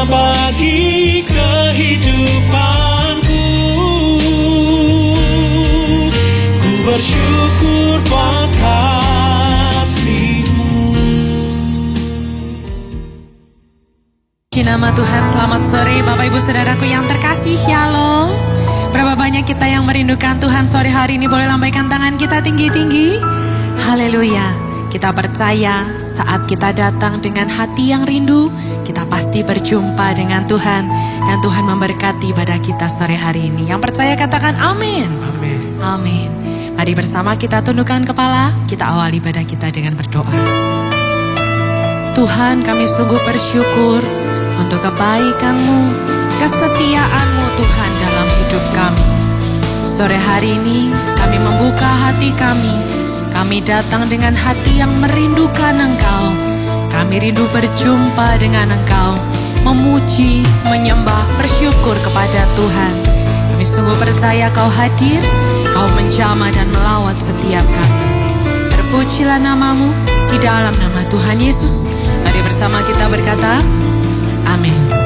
bagi kehidupanku. Ku bersyukur buat kasih-Mu. Di nama Tuhan, selamat sore Bapak Ibu Saudaraku yang terkasih, Shalom. Berapa banyak kita yang merindukan Tuhan sore hari ini? Boleh lambaikan tangan kita tinggi-tinggi. Haleluya. Kita percaya saat kita datang dengan hati yang rindu, kita pasti berjumpa dengan Tuhan. Dan Tuhan memberkati pada kita sore hari ini. Yang percaya katakan amin. Amin. Amin. Mari bersama kita tundukkan kepala, kita awali ibadah kita dengan berdoa. Tuhan, kami sungguh bersyukur untuk kebaikan-Mu, kesetiaan-Mu Tuhan dalam hidup kami. Sore hari ini kami membuka hati kami. Kami datang dengan hati yang merindukan Engkau. Kami rindu berjumpa dengan Engkau, memuji, menyembah, bersyukur kepada Tuhan. Kami sungguh percaya Kau hadir, Kau menjamah dan melawat setiap kami. Terpujilah nama-Mu di dalam nama Tuhan Yesus. Mari bersama kita berkata, amin.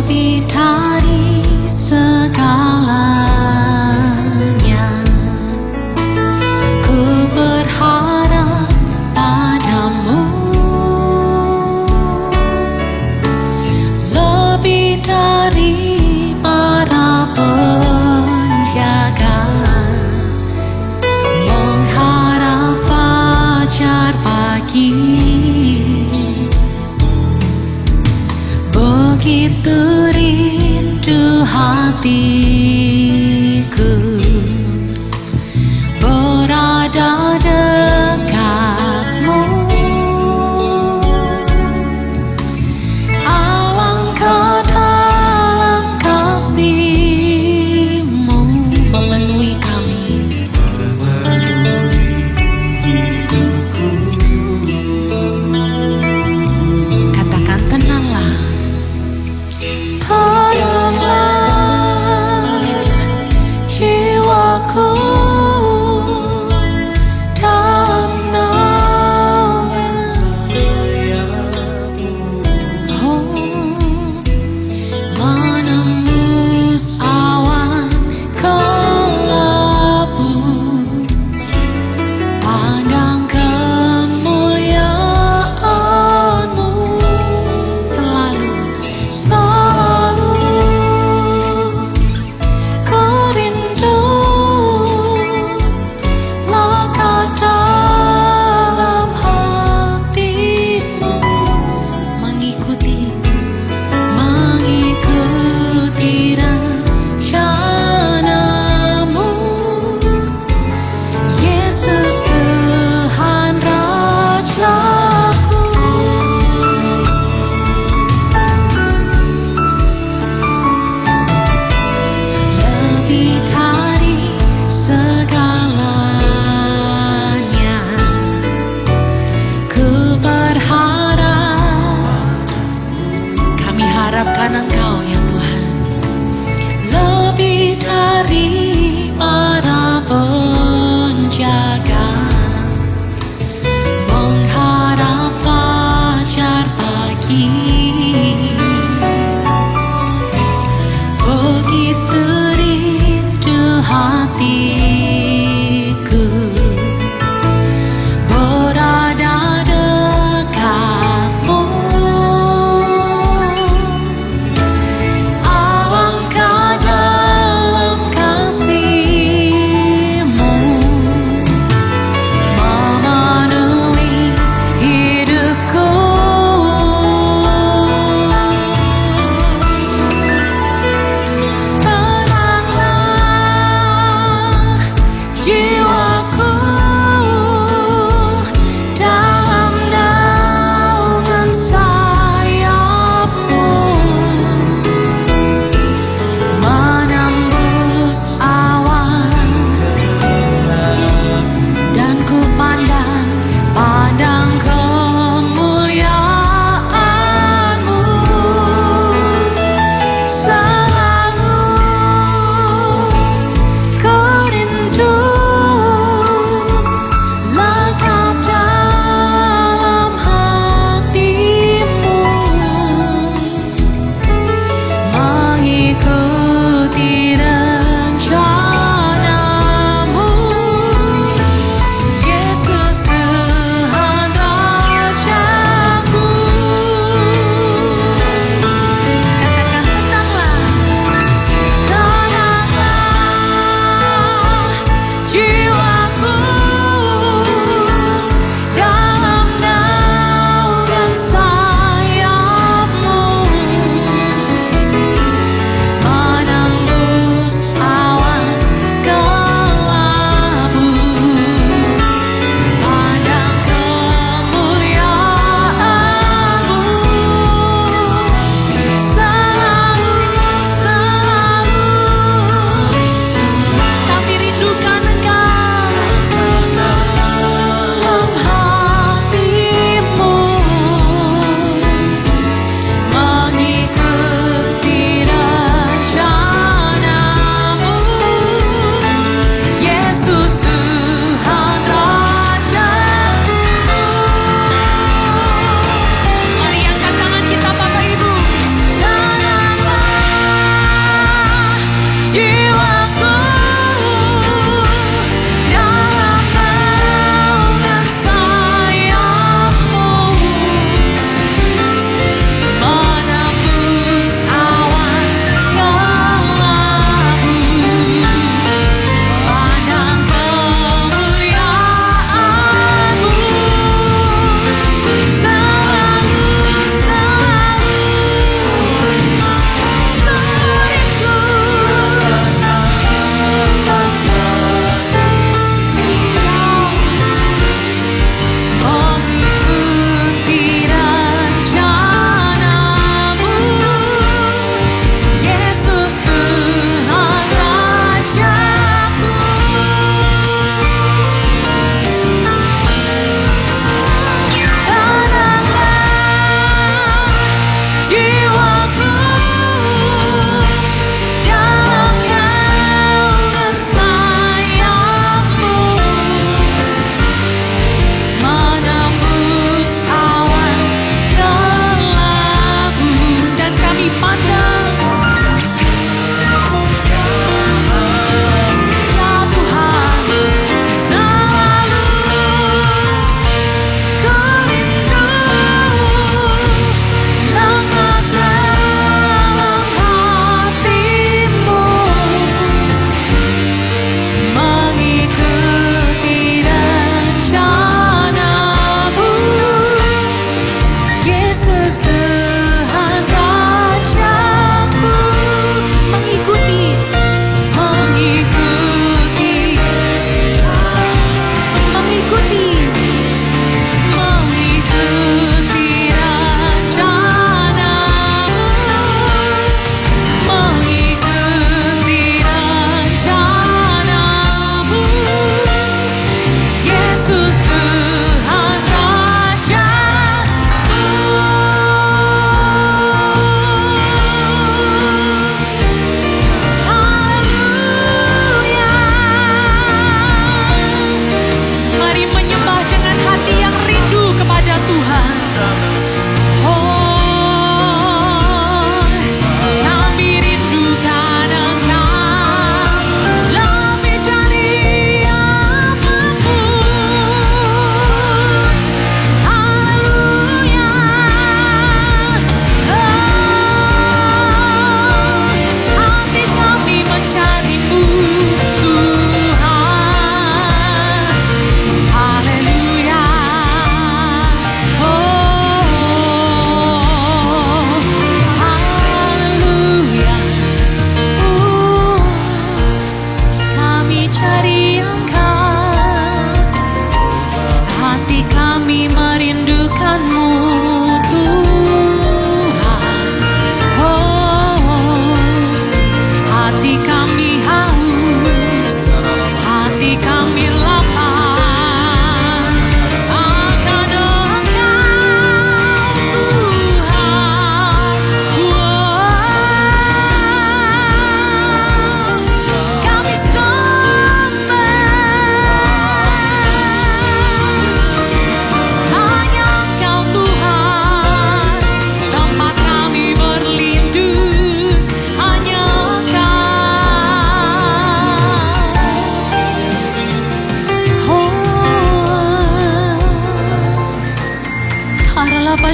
Lebih dari segalanya, ku berharap padamu. Lebih dari para penjaga, mengharap fajar pagi. Begitu rindu hatiku berada dekatmu. Alangkah dalam kasih-Mu memenuhi kami. Katakan tenanglah. Tenanglah,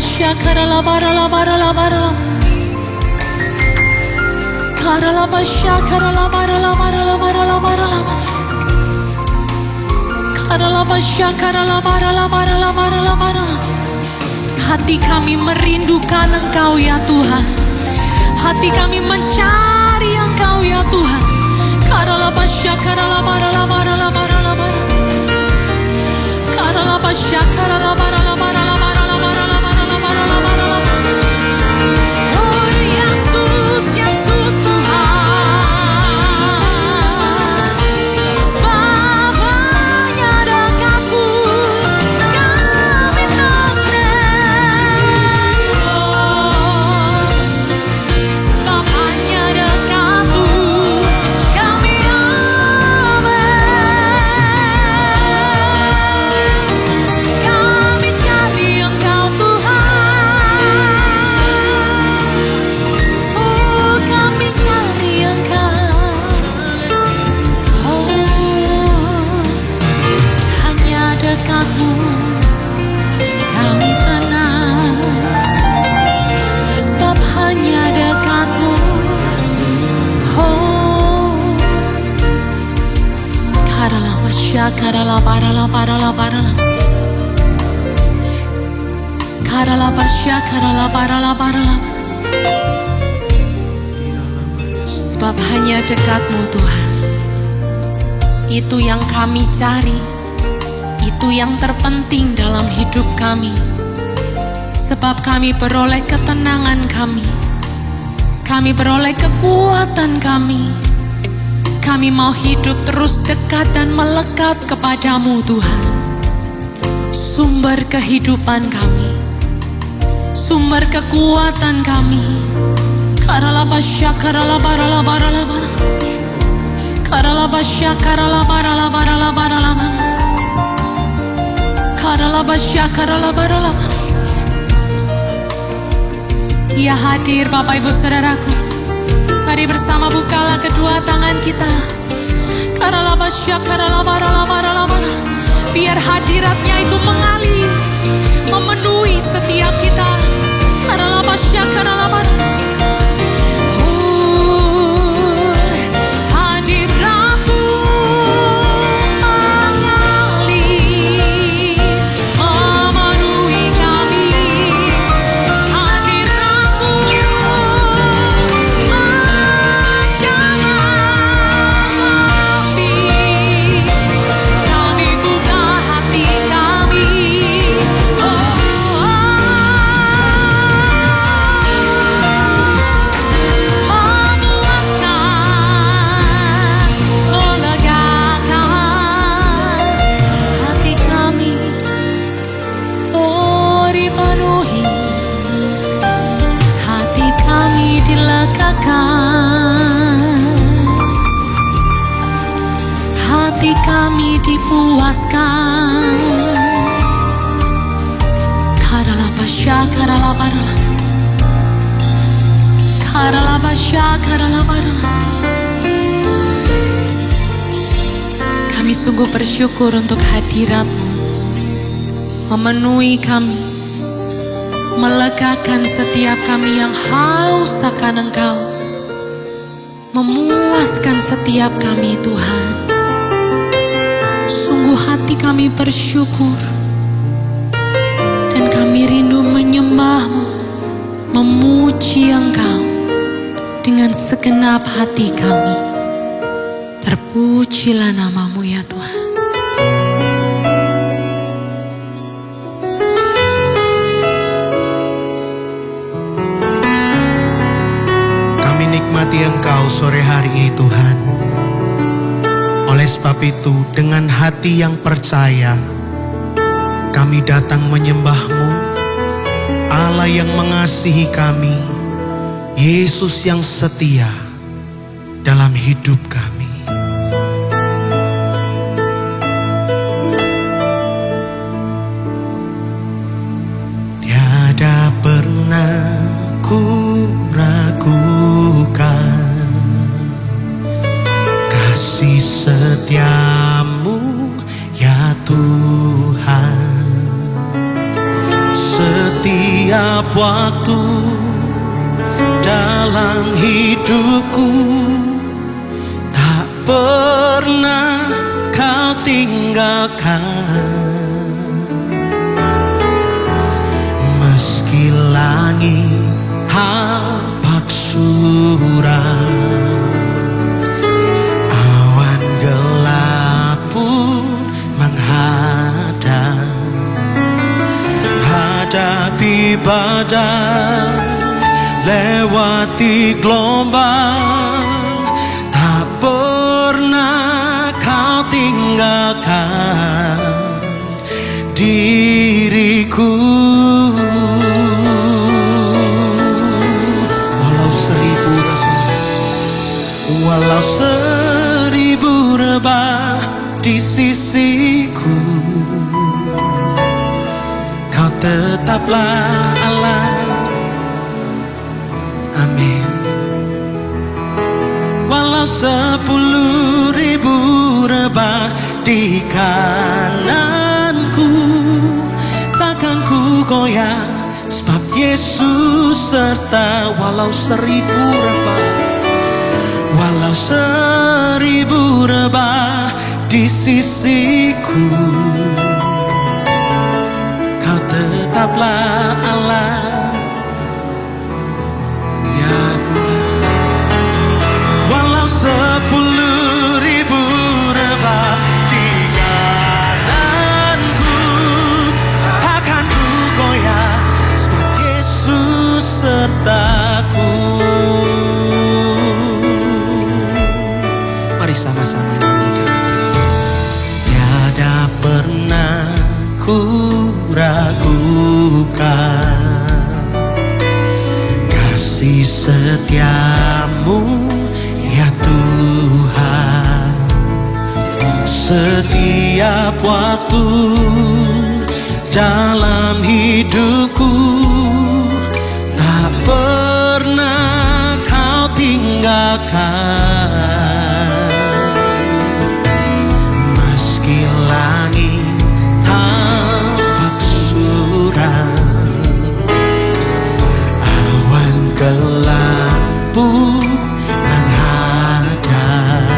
basya karala barala barala barala. Karala basya karala barala barala barala barala. Karala basya karala barala barala barala barala. Hati kami merindukan Engkau ya Tuhan. Hati kami mencari Engkau ya Tuhan. Karala basya karala barala barala barala barala. Karala basya karala barala barala barala barala barala barala barala. Oh Yesus, Yesus Tuhan. Sebab hanya dekat-Mu kami tenang. Oh, sebab hanya dekat-Mu kami aman. Kami cari Engkau Tuhan. Oh, kami cari Engkau. Oh, hanya dekat-Mu kami tenang. Sebab hanya dekat-Mu. Oh, karala basya karala barala barala barala. Karala basya karala barala barala. Sebab hanya dekat-Mu Tuhan. Itu yang kami cari. Itu yang terpenting dalam hidup kami. Sebab kami beroleh ketenangan kami. Kami beroleh kekuatan kami. Kami mau hidup terus dekat dan melekat kepadamu Tuhan. Sumber kehidupan kami. Sumber kekuatan kami. Karala basya karala barala barala barala. Karala basya karala barala barala barala barala. Karala basya karala barala barala. Ia hadir Bapak Ibu Saudaraku. Mari bersama bukalah kedua tangan kita. Karala basya karala barala barala barala. Biar hadiratnya itu mengalir, memenuhi setiap kita. Karala basya karala barala. Hadirat-Mu mengalir, memenuhi kami. Hadirat-Mu menjamahi. Kami buka hati kami. Memuaskan, melegakan hati kami. Oh, dipenuhi hati kami, dilegakan hati kami, dipuaskan. Karala basya karala barala. Karala basya karala barala. Kami sungguh bersyukur untuk hadirat-Mu memenuhi kami, melegakan setiap kami yang haus akan Engkau, memuaskan setiap kami Tuhan. Sungguh hati kami bersyukur dan kami rindu menyembah-Mu, memuji Engkau dengan segenap hati kami. Terpujilah nama-Mu ya Tuhan. Kami nikmati Engkau sore hari ini Tuhan. Oleh sebab itu dengan hati yang percaya kami datang menyembah-Mu, Allah yang mengasihi kami, Yesus yang setia dalam hidup kami. Tiada pernah ku ragukan kasih setia-Mu ya Tuhan. Setia setiap waktu dalam hidupku, tak pernah kau tinggalkan. Meski langit tampak suram, awan gelap pun menghadang, hadapi badai, lewati gelombang, tak pernah kau tinggalkan diriku. Walau seribu rebah di sisiku, kau tetaplah Allah. Amin. Walau 10.000 rebah di kananku, takkan ku goyah, sebab Yesus serta. Walau 1000 rebah, walau 1000 rebah di sisiku, kau tetaplah Allah. Ya Tuhan. Walau 10.000 rebah di kananku, takkan ku goyah, sebab Yesus sertaku. Mari sama-sama nyanyikan. Tiada pernah ku ragukan kasih setiamu, ya Tuhan. Setiap waktu dalam hidupku, tak pernah kau tinggalkan. Meski langit tampak suram, awan gelap pun menghadang,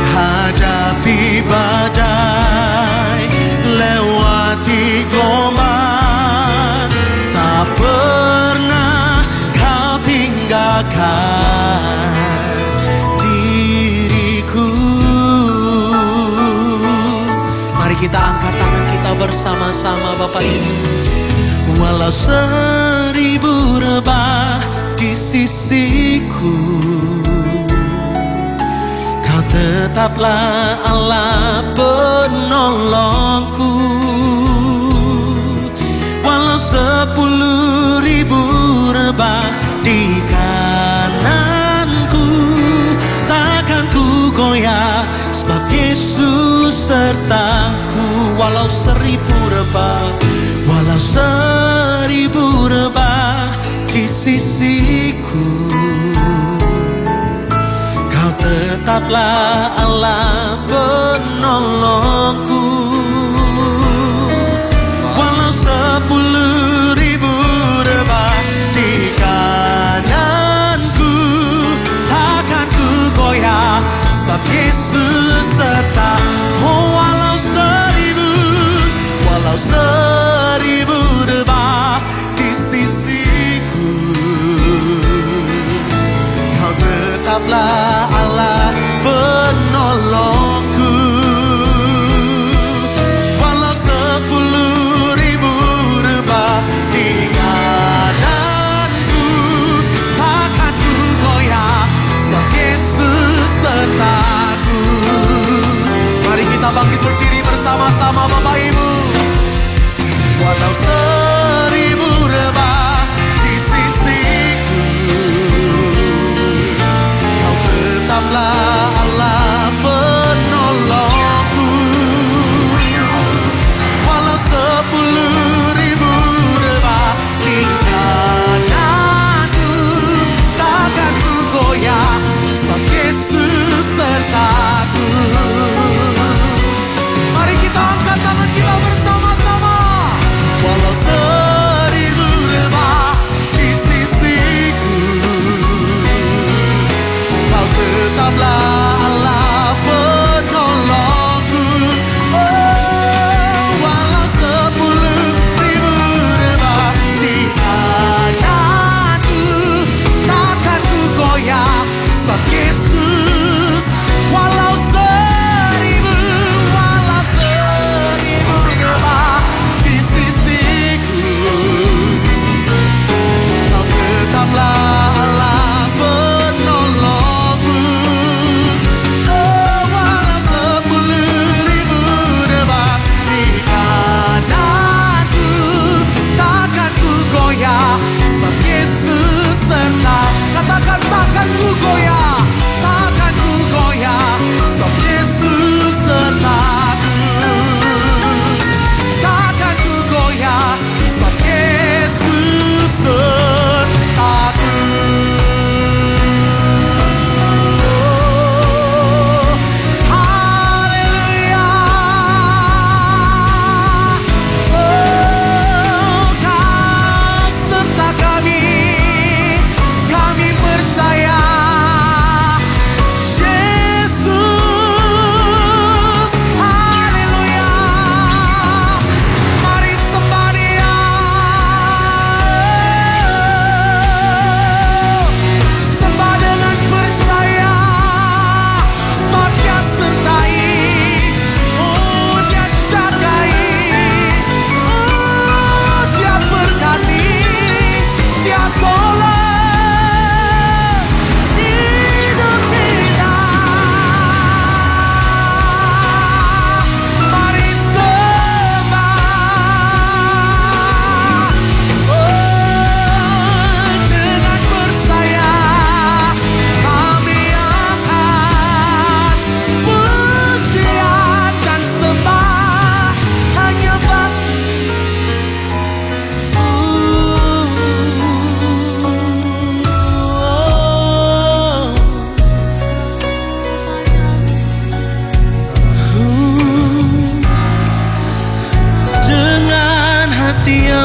hadapi badai, lewati gelombang, tak pernah kau tinggalkan diriku. Mari kita angkat tangan kita bersama-sama Bapak Ibu. Walau 1000 rebah di sisiku, kau tetaplah Allah penolongku. Walau 10.000 rebah di kananku, takkan ku goyah, sebab Yesus sertaku. Walau 1000 rebah, walau 1000 rebah di sisiku, kau tetaplah Allah penolongku. Walau 10.000 rebah di kananku, takkan ku goyah, sebab Yesus serta. Oh, walau 1000 rebah di sisiku, kau tetaplah Allah penolongku. Walau 10.000 rebah di kananku, takkan ku goyah, sebab Yesus sertaku. Mari kita bangkit berdiri bersama-sama Bapak Ibu. Walau 1000 rebah di sisiku, kau tetaplah Allah penolongku. Walau 10.000 rebah di kananku, takkan ku goyah, sebab Yesus sertaku. Mari kita angkat tangan kita bersama-sama. Walau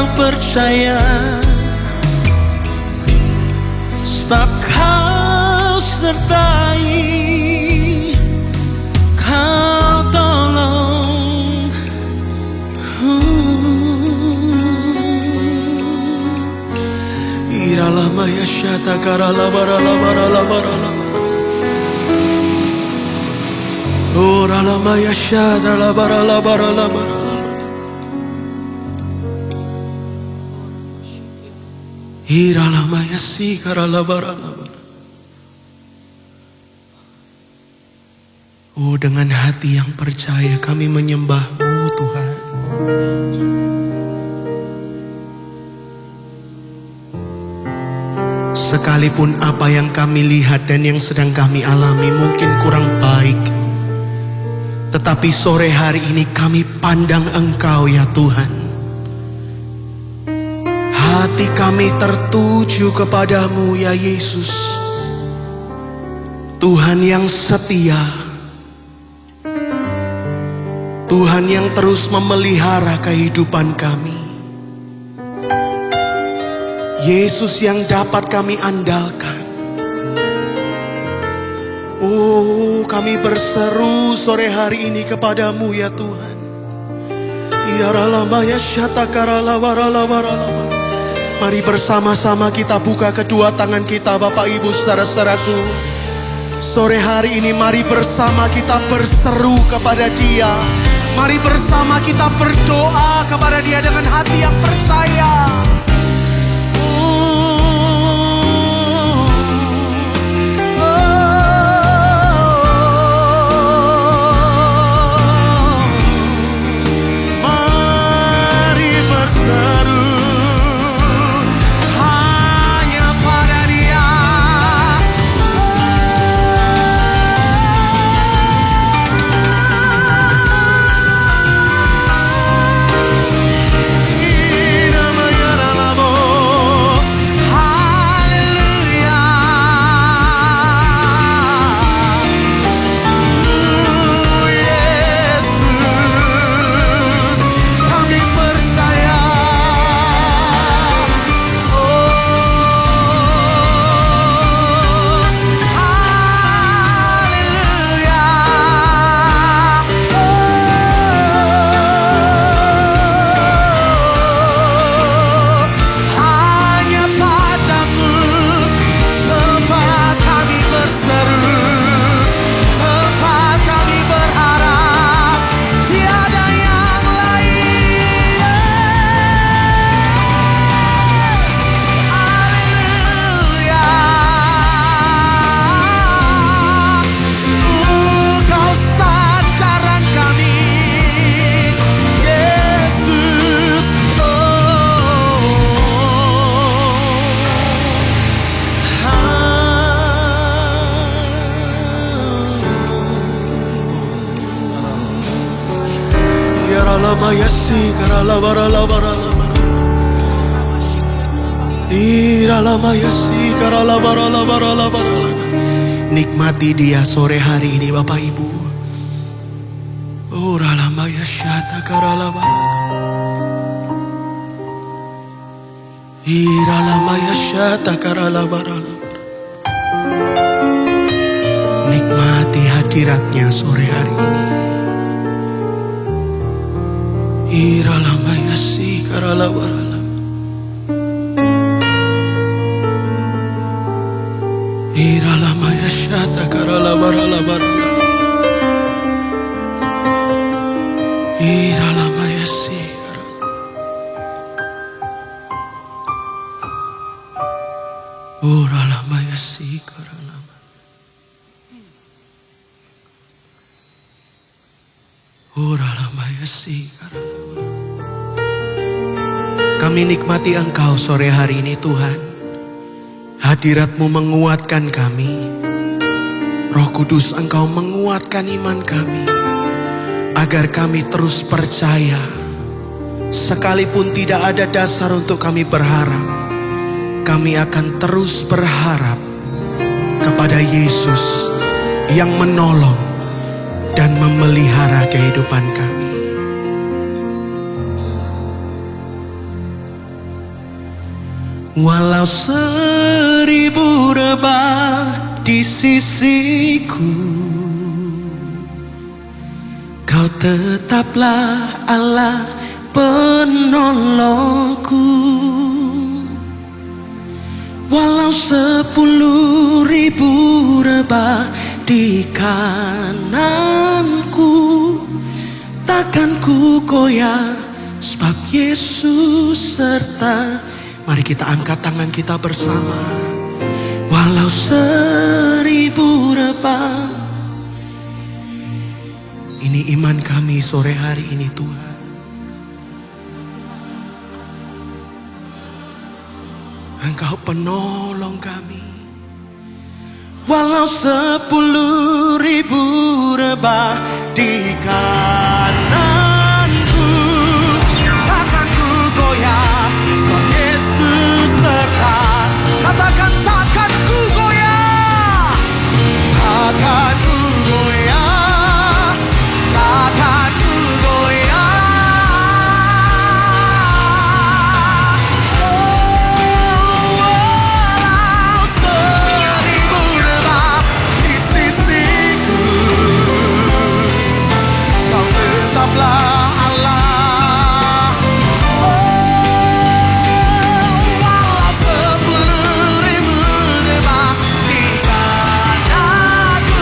yang percaya, sebab Kau sertai, Kau tolong. Iralama yashata karala barala barala barala. Oralama yashata la barala barala barala. Iralama yasi karala barala barala. Oh, dengan hati yang percaya kami menyembah-Mu Tuhan. Sekalipun apa yang kami lihat dan yang sedang kami alami mungkin kurang baik, tetapi sore hari ini kami pandang Engkau ya Tuhan. Hati kami tertuju kepadamu ya Yesus, Tuhan yang setia, Tuhan yang terus memelihara kehidupan kami, Yesus yang dapat kami andalkan. Oh, kami berseru sore hari ini kepadamu ya Tuhan. Mari bersama-sama kita buka kedua tangan kita, Bapak Ibu saudara-saudaraku. Sore hari ini mari bersama kita berseru kepada Dia. Mari bersama kita berdoa kepada Dia dengan hati yang percaya. Nikmati Dia sore hari ini Bapak Ibu. Oh, ralamaya syata karalabarala. Iralamaya syata karalabarala. Nikmati hadiratnya sore hari ini. Iralamaya si karalabarala. Iralamaya syata karalabarala barala. Iralamaya si karala. Uralamaya si karala. Uralamaya si karala. Kami nikmati Engkau sore hari ini Tuhan. Hadirat-Mu menguatkan kami. Roh Kudus, Engkau menguatkan iman kami. Agar kami terus percaya. Sekalipun tidak ada dasar untuk kami berharap. Kami akan terus berharap kepada Yesus yang menolong dan memelihara kehidupan kami. Walau 1000 rebah di sisiku, Kau tetaplah Allah penolongku. Walau 10.000 rebah di kananku, takkan ku goyah sebab Yesus serta. Mari kita angkat tangan kita bersama. Walau 1000 rebah. Ini iman kami sore hari ini Tuhan. Engkau penolong kami. Walau 10.000 rebah di kananku, takkan ku goyah sebab Yesus serta. Katakan takkan ku goyah, takkan ku goyah, takkan ku goyah. Walau 1000 rebah di sisiku, Kau tetaplah Allah. Walau 10.000 rebah di kananku,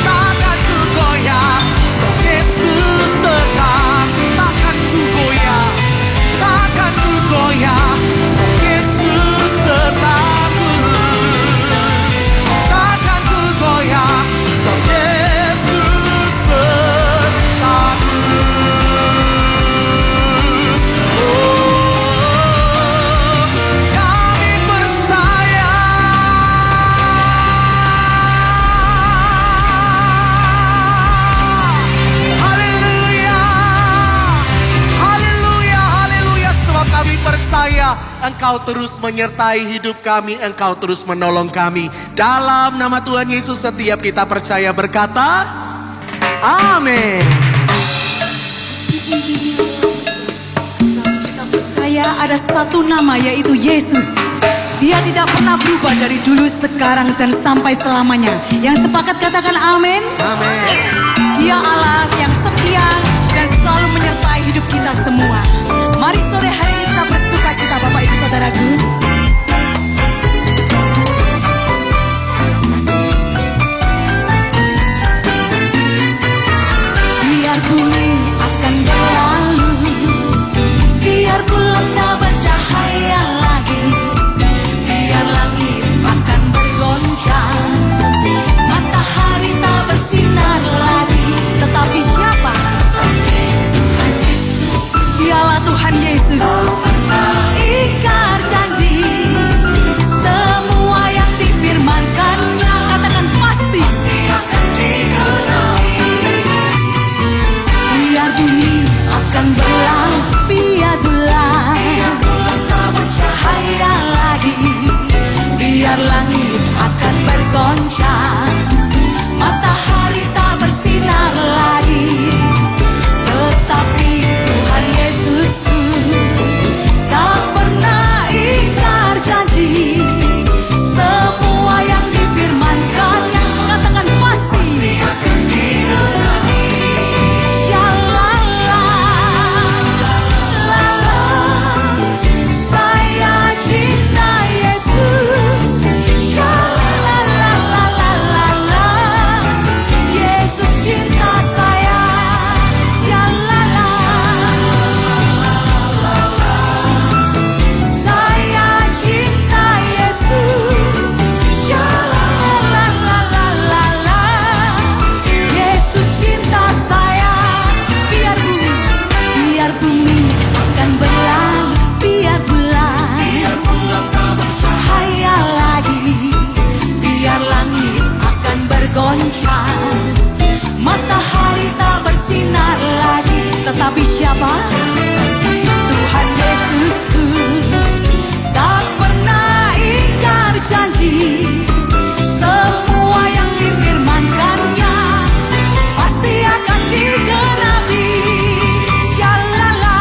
takkan ku goyah sebab Yesus serta. Takkan ku goyah, takkan ku goyah sebab Yesus sertaku. Takkan ku goyah sebab Yesus sertaku. Kami percaya. Haleluya, haleluya, haleluya. Sebab kami percaya Engkau terus menyertai hidup kami, Engkau terus menolong kami. Dalam nama Tuhan Yesus setiap kita percaya berkata, amin. Percaya ada satu nama yaitu Yesus. Dia tidak pernah berubah dari dulu, sekarang, dan sampai selamanya. Yang sepakat katakan amin. Amin. Dia Allah yang setia dan selalu menyertai hidup kita semua. Mari sore hari ini kita bersuka cita Bapak Ibu Saudaraku. Biar bumi akan berlalu, biar bulan tak bercahaya lagi, biar langit akan bergoncang, matahari tak bersinar lagi, tetapi siapa? Dialah Tuhan Yesus. Ingkar janji, semua yang difirmankannya, katakan pasti akan digenapi. Biar bumi akan berlalu, biar bulan tak bercahaya lagi, biar langit akan bergoncang, matahari tak bersinar lagi, tetapi Tuhan Yesusku tak pernah ingkar janji. Semua yang difirmankannya, katakan pasti akan digenapi. Shalala, lala, saya cinta Yesus. Shalala, lala, Yesus cinta saya. Shalala, saya cinta Yesus. Shalala, Yesus cinta saya. Biar bumi akan berlalu, biar bulan tak bercahaya lagi, biar langit akan bergoncang, matahari tak bersinar lagi, tetapi siapa? Tuhan Yesusku tak pernah ingkar janji. Semua yang difirmankannya pasti akan digenapi. Shalala,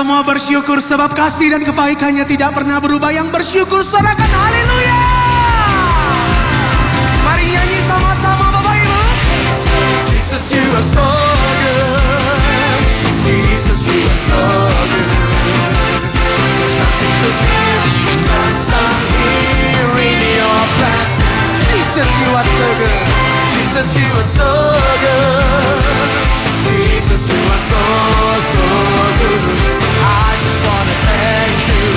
semua bersyukur sebab kasih dan kebaikannya tidak pernah berubah. Yang bersyukur sorakan haleluya. Mari nyanyi sama-sama Bapak Ibu. Jesus you are so good. Jesus you are so good. Something to feel cause I'm here in your presence. Jesus you are so good. Jesus you are so good. Jesus you are so good. I just wanna thank you.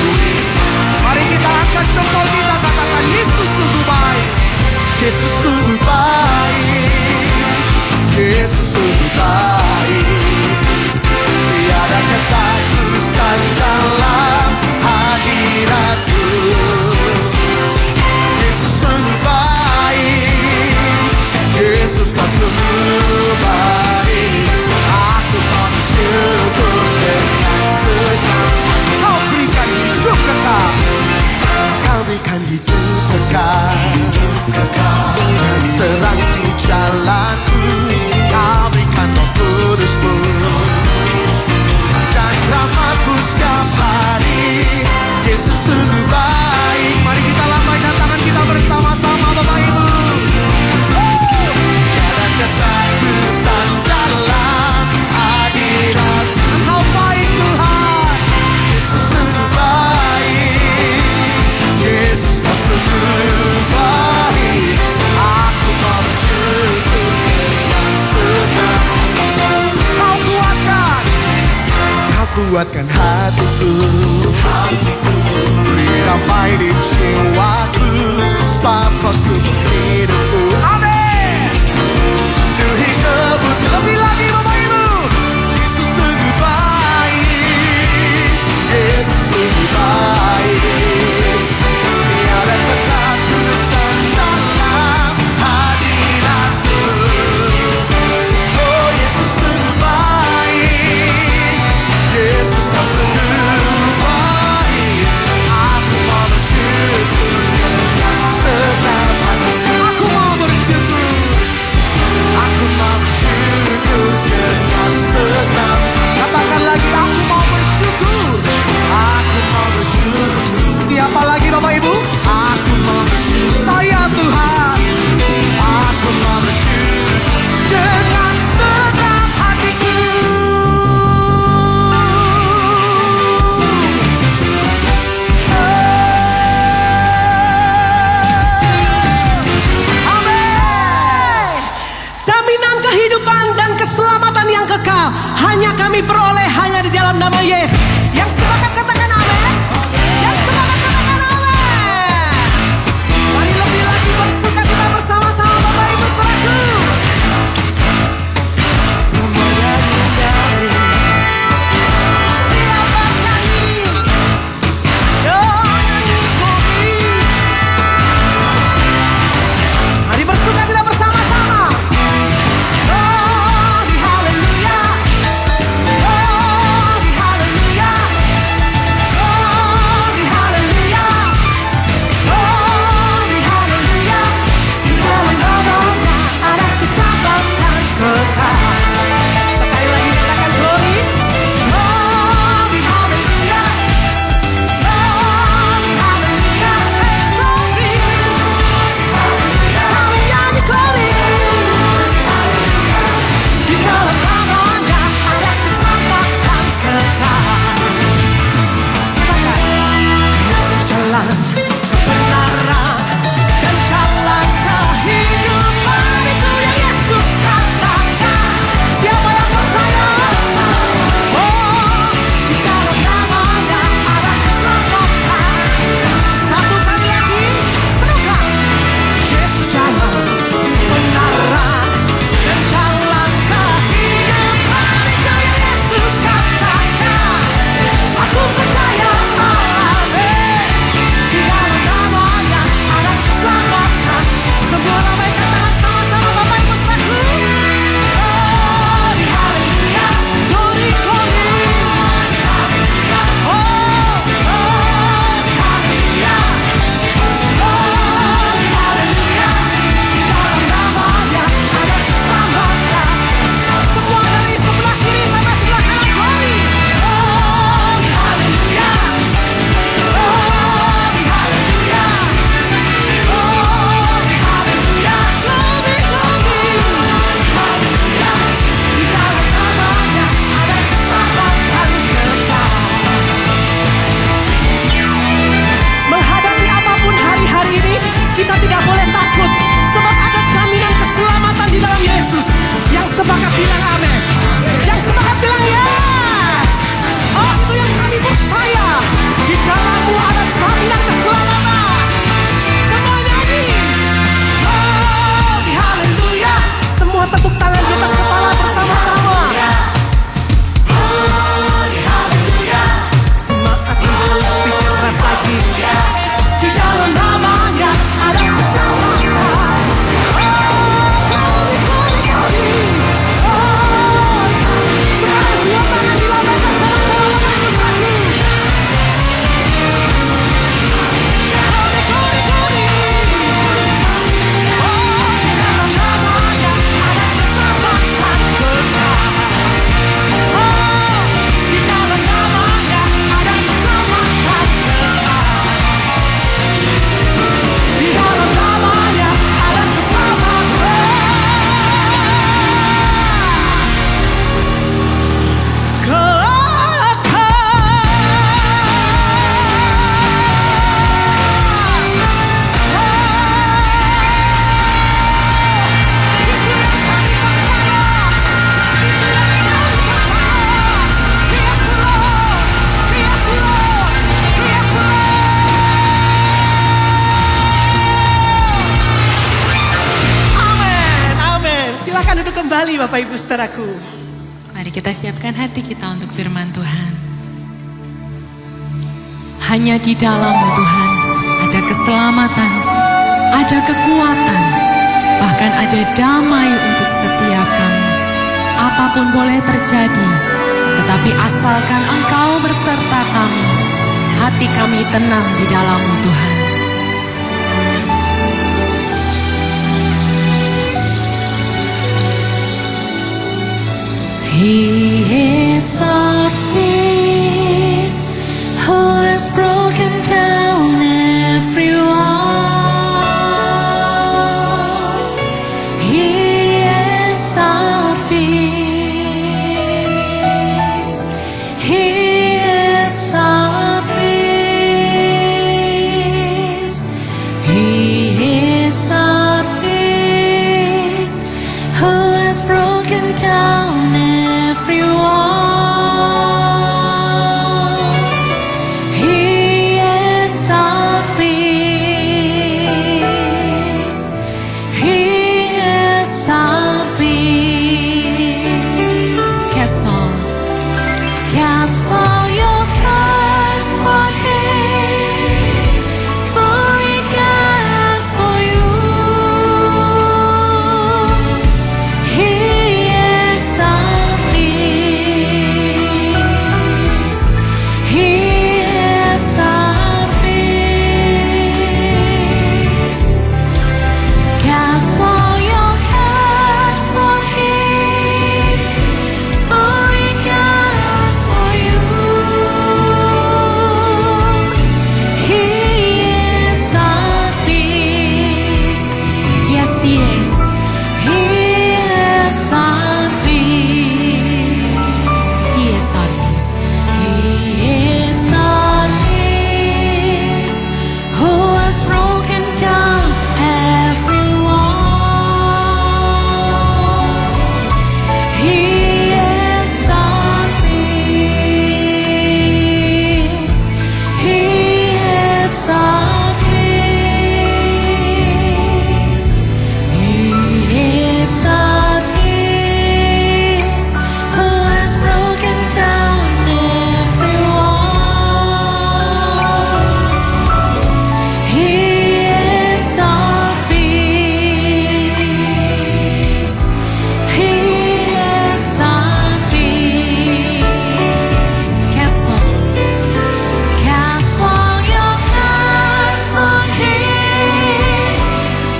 Mari kita angkat jempol kita, katakan Yesus sungguh baik. Yesus sungguh baik. Yesus sungguh baik. Tiada ketakutan dalam hadirat-Mu. Yesus sungguh baik. Yesus kau sungguh baik. Aku mau bersyukur dengan senang. Kau berikan hidup kekal. Kau berikan hidup kekal. Dan terang di jalanku. Kau berikan Roh Kudus-Mu. Dan rahmat-Mu setiap hari. Yesus sungguh baik. Mari kita lambaikan tangan kita bersama-sama Bapak Ibu. Tiada ketakutan dalam hadirat. Engkau baik Tuhan. Yesus sungguh baik. Yesus kau sungguh baik. Aku mau bersyukur dengan senang. Kau kuatkan hatiku. Beri damai di jiwaku. Sebab kau sungguh hidupku. Amin. Duhi kebut lebih lagi Bapak Ibu. Yesus sungguh baik. Yesus sungguh baik. Tiada ketakutan dalam hadirat-Mu. Oh Yesus sungguh baik. Yesus kau sungguh baik. Aku mau bersyukur dengan segenap hati. Aku mau bersyukur. Aku mau bersyukur dengan senang. Katakan lagi, aku mau bersyukur. Aku mau bersyukur. Siapa lagi Bapak Ibu? Aku mau bersyukur. Saya Tuhan. Aku mau bersyukur dengan senang hatiku. Amin. Jaminan kehidupan dan keselamatan yang kekal hanya kami peroleh hanya di dalam nama Yesus. Yang sepakat katakan amin. Yang sepakat katakan amin. Mari lebih lagi bersukacita bersama-sama Bapak Ibu saudaraku. Semuanya nyanyi. Siapa nyanyi? Yo nyanyi kopi. Mari bersukacita bersama-sama. Oh, haleluya. Oh, haleluya. masuk kembali Bapak Ibu Saudaraku. Mari kita siapkan hati kita untuk firman Tuhan. Hanya di dalam-Mu Tuhan ada keselamatan, ada kekuatan, bahkan ada damai untuk setiap kami. Apapun boleh terjadi, tetapi asalkan Engkau berserta kami, hati kami tenang di dalam-Mu Tuhan. He is the peace who has broken down every wall. He is the peace. He is the peace. He is the peace who has broken down every wall. He is the peace. He is the peace. Cast all your cares for Him, for He cares for you. He is the peace. He is the peace. Cast all your cares on Him, for He cares for you. He is the peace. Yes, He is. He is the peace. He is the peace. He is the peace who has broken down every wall. He is the peace. He is the peace. He is the peace who has broken down every wall. He is the peace. He is the peace. Cast all your cares on Him,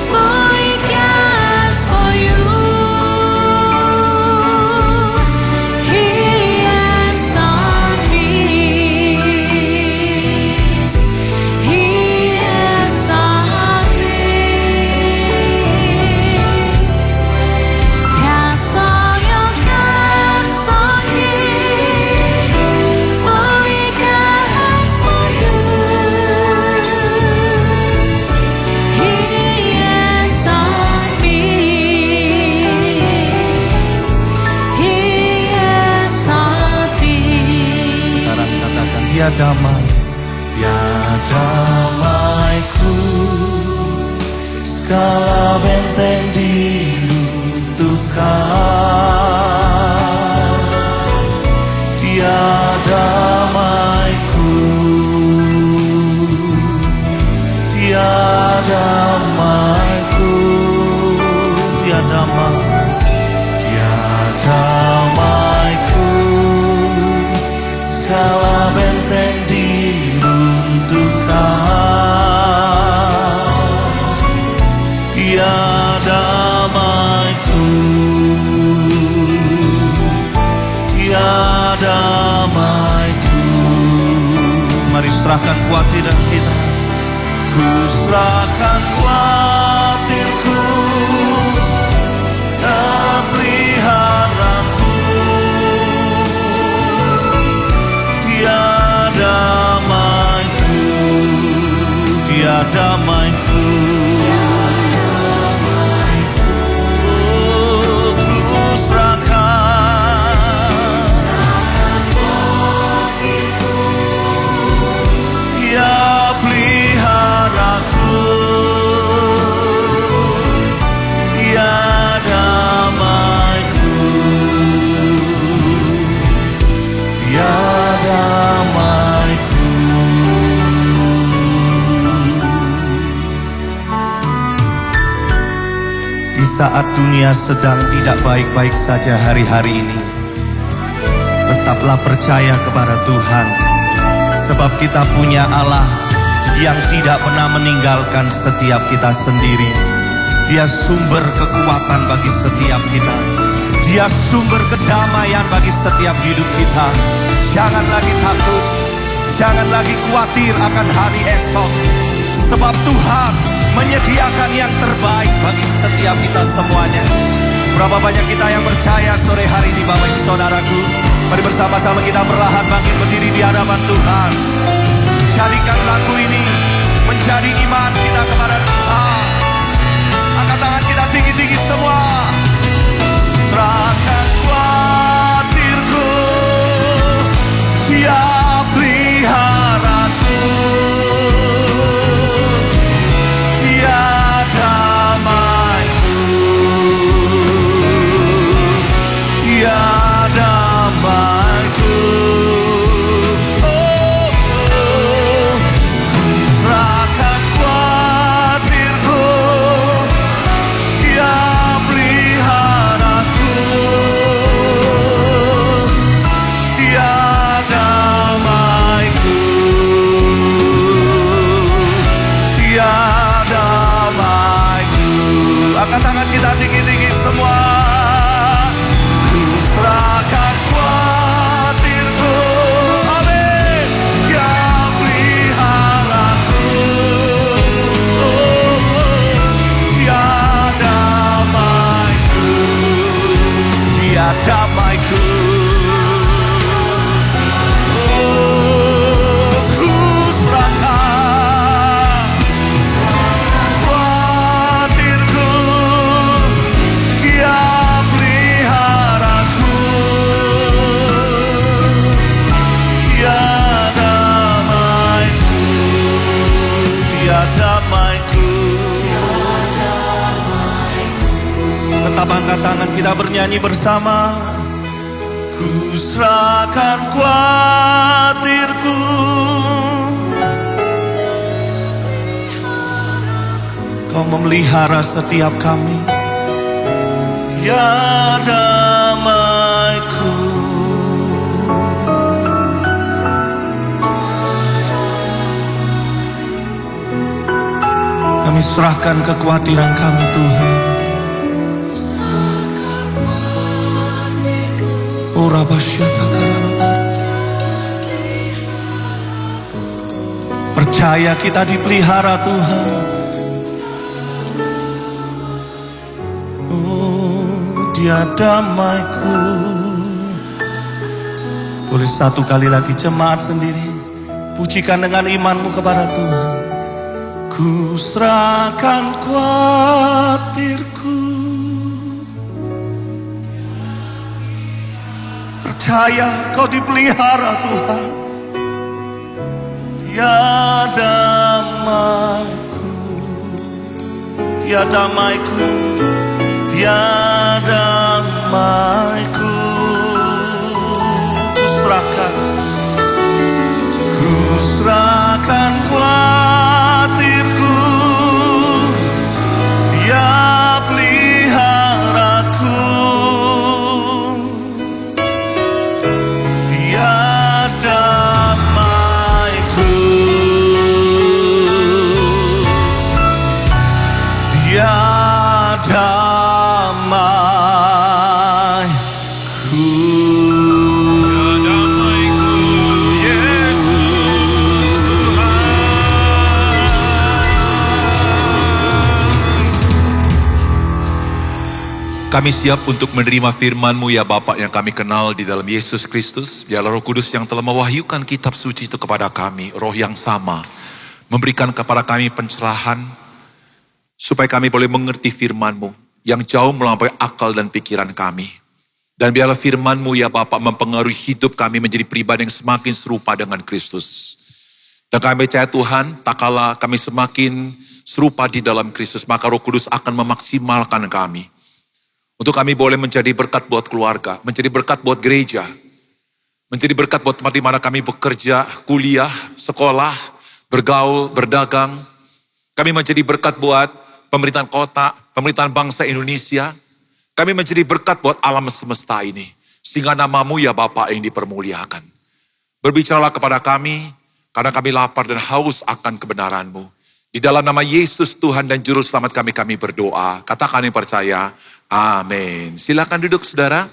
for He cares for you. He is the peace. He is the peace. Cast all your cares on Him, for He cares for you. He is the peace. He is the peace. Sekarang katakan, dia damai, dia damaiku. Segala benteng diruntuhkan. Dia damaiku. Dia damaiku. Dia damai. Dia damaiku. Segala benteng diruntuhkan. Dia damaiku. Dia damaiku. Mari serahkan kekhawatiran kita. Ku serahkan khawatirku, tak peliharaku. Dia damaiku. Dia damaiku. Oh, ku serahkan. Dia peliharaku. saat dunia sedang tidak baik-baik saja hari-hari ini, tetaplah percaya kepada Tuhan. Sebab kita punya Allah yang tidak pernah meninggalkan setiap kita sendiri. Dia sumber kekuatan bagi setiap kita. Dia sumber kedamaian bagi setiap hidup kita. Jangan lagi takut, jangan lagi khawatir akan hari esok. Sebab Tuhan menyediakan yang terbaik bagi setiap kita semuanya. Berapa banyak kita yang percaya sore hari ini Bapak Ibu Saudaraku. Mari bersama-sama kita perlahan bangkit berdiri di hadapan Tuhan. Jadikan lagu ini menjadi iman kita kepada Tuhan. Angkat tangan kita tinggi-tinggi semua. Serahkan khawatirku, Dia peliharaku. Dia damaiku, Dia damaiku. Serahkan khawatirku, Dia peliharaku. Dia damaiku, Dia damaiku. Angkat tangan kita tinggi-tinggi semua. Ku serahkan khawatirku, amin. Dia peliharaku. Dia damaiku, Dia damaiku. Ku serahkan khawatirku, Dia peliharaku. Dia damaiku, Dia damaiku. Tetap angkat tangan kita bernyanyi bersama. Ku serahkan khawatirku, Kau memelihara setiap kami. Dia damaiku. Kami serahkan kekhawatiran kami Tuhan. Oh Rabasyata Karanabar. Percaya kita dipelihara Tuhan. Oh Dia damaiku. Boleh satu kali lagi jemaat sendiri. Pujikan dengan imanmu kepada Tuhan. Ku serahkan khawatirku, percaya Kau dipelihara Tuhan. Dia damaiku, Dia damaiku, Dia damaiku. Ku serahkan khawatirku, Dia peliharaku. Dia damaiku, Dia damaiku. Kami siap untuk menerima firman-Mu ya Bapa yang kami kenal di dalam Yesus Kristus. Biarlah Roh Kudus yang telah mewahyukan kitab suci itu kepada kami, Roh yang sama, memberikan kepada kami pencerahan, supaya kami boleh mengerti firman-Mu yang jauh melampaui akal dan pikiran kami. Dan biarlah firman-Mu ya Bapa mempengaruhi hidup kami menjadi pribadi yang semakin serupa dengan Kristus. Dan kami percaya Tuhan, tak kala kami semakin serupa di dalam Kristus, maka Roh Kudus akan memaksimalkan kami. Untuk kami boleh menjadi berkat buat keluarga, menjadi berkat buat gereja, menjadi berkat buat tempat di mana kami bekerja, kuliah, sekolah, bergaul, berdagang. Kami menjadi berkat buat pemerintahan kota, pemerintahan bangsa Indonesia. Kami menjadi berkat buat alam semesta ini. Sehingga nama-Mu ya Bapa yang dipermuliakan. Berbicaralah kepada kami, karena kami lapar dan haus akan kebenaran-Mu. Di dalam nama Yesus Tuhan dan Juru Selamat kami berdoa. Katakan yang percaya, amin. Silakan duduk saudara.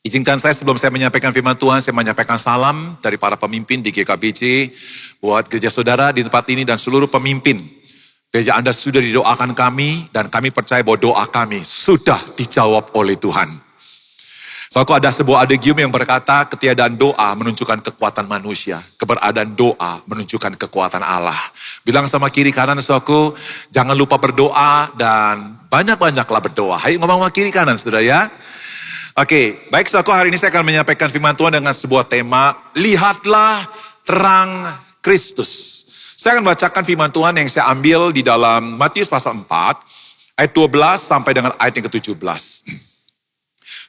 Izinkan saya sebelum saya menyampaikan firman Tuhan, saya menyampaikan salam dari para pemimpin di GKBC, buat gereja saudara di tempat ini dan seluruh pemimpin. Gereja Anda sudah didoakan kami, dan kami percaya bahwa doa kami sudah dijawab oleh Tuhan. Soalnya ada sebuah adegium yang berkata, ketiadaan doa menunjukkan kekuatan manusia, keberadaan doa menunjukkan kekuatan Allah. Bilang sama kiri kanan, saudaraku, jangan lupa berdoa dan banyak-banyaklah berdoa. Ayo ngomong sama kiri kanan, saudara ya. Oke, baik saudaraku, hari ini saya akan menyampaikan firman Tuhan dengan sebuah tema, lihatlah terang Kristus. Saya akan bacakan firman Tuhan yang saya ambil di dalam Matius pasal 4, ayat 12 sampai dengan ayat yang ke-17.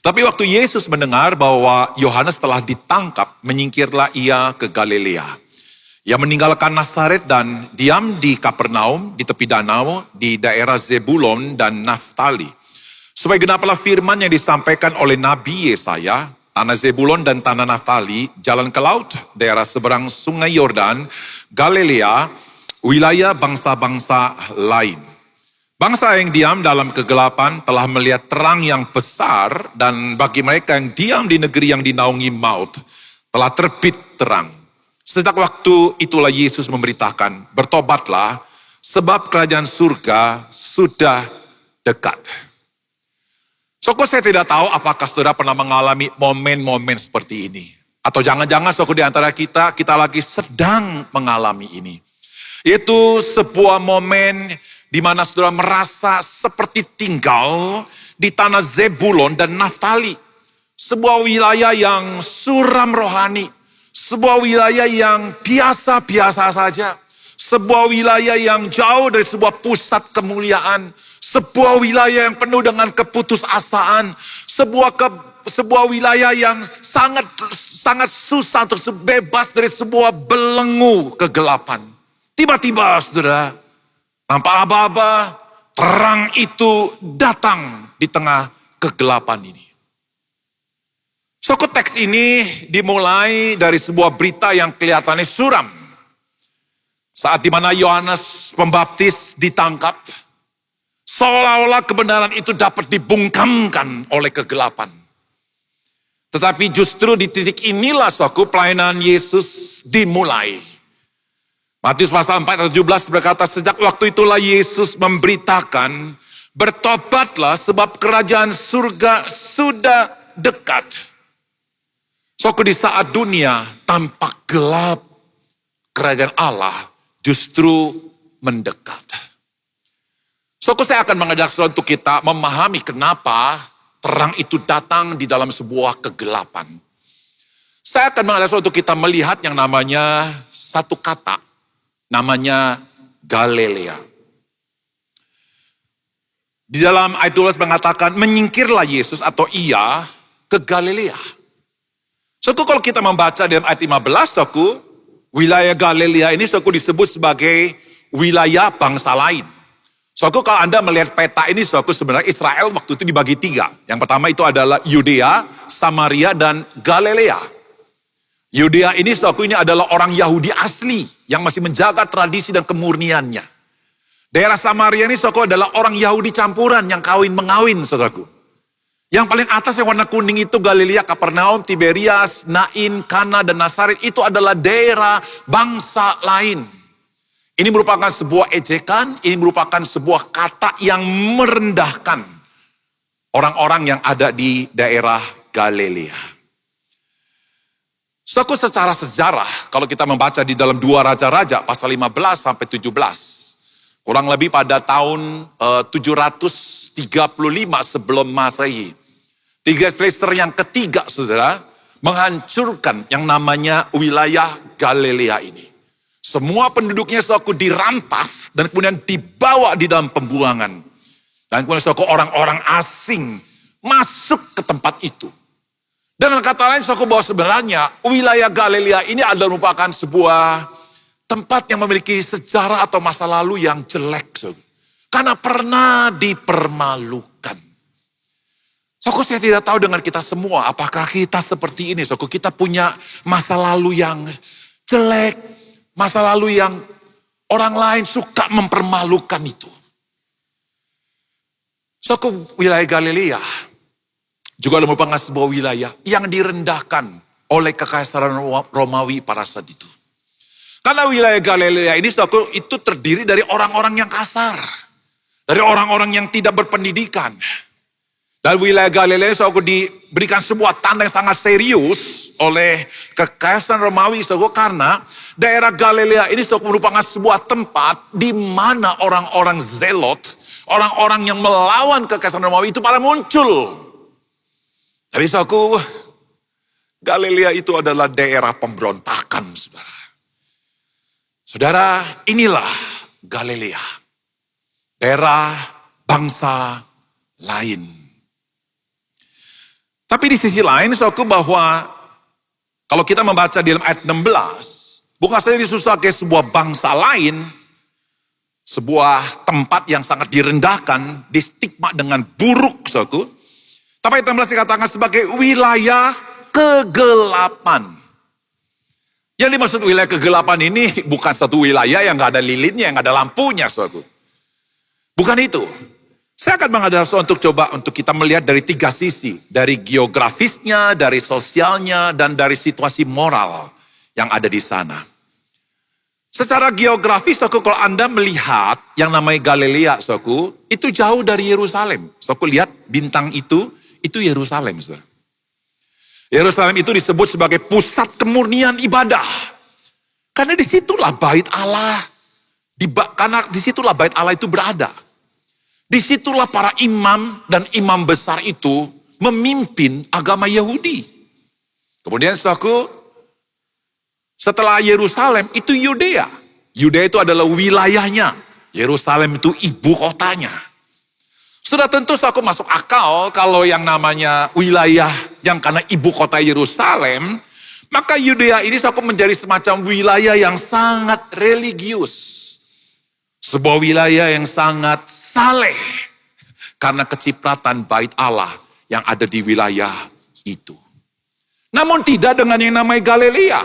Tapi waktu Yesus mendengar bahwa Yohanes telah ditangkap, menyingkirlah ia ke Galilea. Ia meninggalkan Nazaret dan diam di Kapernaum, di tepi danau, di daerah Zebulon dan Naftali. Supaya genaplah firman yang disampaikan oleh Nabi Yesaya, tanah Zebulon dan tanah Naftali, jalan ke laut, daerah seberang sungai Yordan, Galilea, wilayah bangsa-bangsa lain. Bangsa yang diam dalam kegelapan telah melihat terang yang besar, dan bagi mereka yang diam di negeri yang dinaungi maut, telah terbit terang. Sejak waktu itulah Yesus memberitakan, bertobatlah, sebab kerajaan surga sudah dekat. Saudara, saya tidak tahu apakah saudara pernah mengalami momen-momen seperti ini. Atau jangan-jangan saudara di antara kita lagi sedang mengalami ini. Yaitu sebuah momen di mana saudara merasa seperti tinggal di tanah Zebulon dan Naftali. Sebuah wilayah yang suram rohani. Sebuah wilayah yang biasa-biasa saja. Sebuah wilayah yang jauh dari sebuah pusat kemuliaan. Sebuah wilayah yang penuh dengan keputusasaan. Sebuah wilayah yang sangat susah untuk bebas dari sebuah belenggu kegelapan. Tiba-tiba saudara, tanpa aba-aba, terang itu datang di tengah kegelapan ini. Teks ini dimulai dari sebuah berita yang kelihatannya suram. Saat dimana Yohanes Pembaptis ditangkap, seolah-olah kebenaran itu dapat dibungkamkan oleh kegelapan. Tetapi justru di titik inilah pelayanan Yesus dimulai. Matius pasal 4 ayat 17 berkata, sejak waktu itulah Yesus memberitakan, bertobatlah sebab kerajaan surga sudah dekat. Di saat dunia tampak gelap, kerajaan Allah justru mendekat. Saya akan mengajak saudara untuk kita memahami kenapa terang itu datang di dalam sebuah kegelapan. Saya akan mengajak saudara untuk kita melihat yang namanya satu kata, namanya Galilea. Di dalam ayat 12 mengatakan, menyingkirlah Yesus atau ia ke Galilea. Kalau kita membaca dalam ayat 15, wilayah Galilea ini disebut sebagai wilayah bangsa lain. Kalau Anda melihat peta ini, sebenarnya Israel waktu itu dibagi 3. Yang pertama itu adalah Yudea, Samaria, dan Galilea. Yudea ini ini adalah orang Yahudi asli yang masih menjaga tradisi dan kemurniannya. Daerah Samaria ini adalah orang Yahudi campuran yang kawin-mengawin, saudaraku. Yang paling atas yang warna kuning itu Galilea, Kapernaum, Tiberias, Nain, Kana, dan Nazaret itu adalah daerah bangsa lain. Ini merupakan sebuah ejekan, ini merupakan sebuah kata yang merendahkan orang-orang yang ada di daerah Galilea. Secara sejarah, kalau kita membaca di dalam 2 Raja-Raja, pasal 15 sampai 17, kurang lebih pada tahun 735 sebelum Masehi, Tiglath-Pileser yang ketiga, saudara, menghancurkan yang namanya wilayah Galilea ini. Semua penduduknya dirampas dan kemudian dibawa di dalam pembuangan. Dan kemudian orang-orang asing masuk ke tempat itu. Dengan kata lain, bahwa sebenarnya wilayah Galilea ini adalah merupakan sebuah tempat yang memiliki sejarah atau masa lalu yang jelek. Karena pernah dipermalukan. Saudara, saya tidak tahu dengan kita semua, apakah kita seperti ini. Saudara, kita punya masa lalu yang jelek, masa lalu yang orang lain suka mempermalukan itu. Saudara, wilayah Galilea juga merupakan sebuah wilayah yang direndahkan oleh kekaisaran Romawi pada saat itu. Karena wilayah Galilea ini, saudara, itu terdiri dari orang-orang yang kasar. Dari orang-orang yang tidak berpendidikan. Dan wilayah Galilea, saudara, diberikan sebuah tanda yang sangat serius oleh kekaisaran Romawi, saudara, karena daerah Galilea ini, saudara, merupakan sebuah tempat di mana orang-orang zelot, orang-orang yang melawan kekaisaran Romawi itu pada muncul. Jadi, saudara, Galilea itu adalah daerah pemberontakan, saudara. Saudara, inilah Galilea. Daerah bangsa lain. Tapi di sisi lain, saudara, bahwa kalau kita membaca di dalam ayat 16, bukan saja disusah ke sebuah bangsa lain, sebuah tempat yang sangat direndahkan, distigma dengan buruk, saudara. Tapi ayat 16 dikatakan sebagai wilayah kegelapan. Yang dimaksud wilayah kegelapan ini bukan satu wilayah yang gak ada lilinnya, yang gak ada lampunya, saudara. Bukan itu. Saya akan mengajak saudara untuk kita melihat dari 3 sisi. Dari geografisnya, dari sosialnya, dan dari situasi moral yang ada di sana. Secara geografis, saudara, kalau Anda melihat yang namanya Galilea, saudara, itu jauh dari Yerusalem. Saudara, lihat bintang itu Yerusalem, saudara. Yerusalem itu disebut sebagai pusat kemurnian ibadah. Karena disitulah bait Allah. Karena disitulah bait Allah itu berada. Disitulah para imam dan imam besar itu memimpin agama Yahudi. Kemudian saudaraku, setelah Yerusalem itu Yudea. Yudea itu adalah wilayahnya. Yerusalem itu ibu kotanya. Sudah tentu saudaraku masuk akal kalau yang namanya wilayah yang karena ibu kota Yerusalem, maka Yudea ini saudaraku menjadi semacam wilayah yang sangat religius. Sebuah wilayah yang sangat saleh karena kecipratan bait Allah yang ada di wilayah itu. Namun tidak dengan yang namanya Galilea.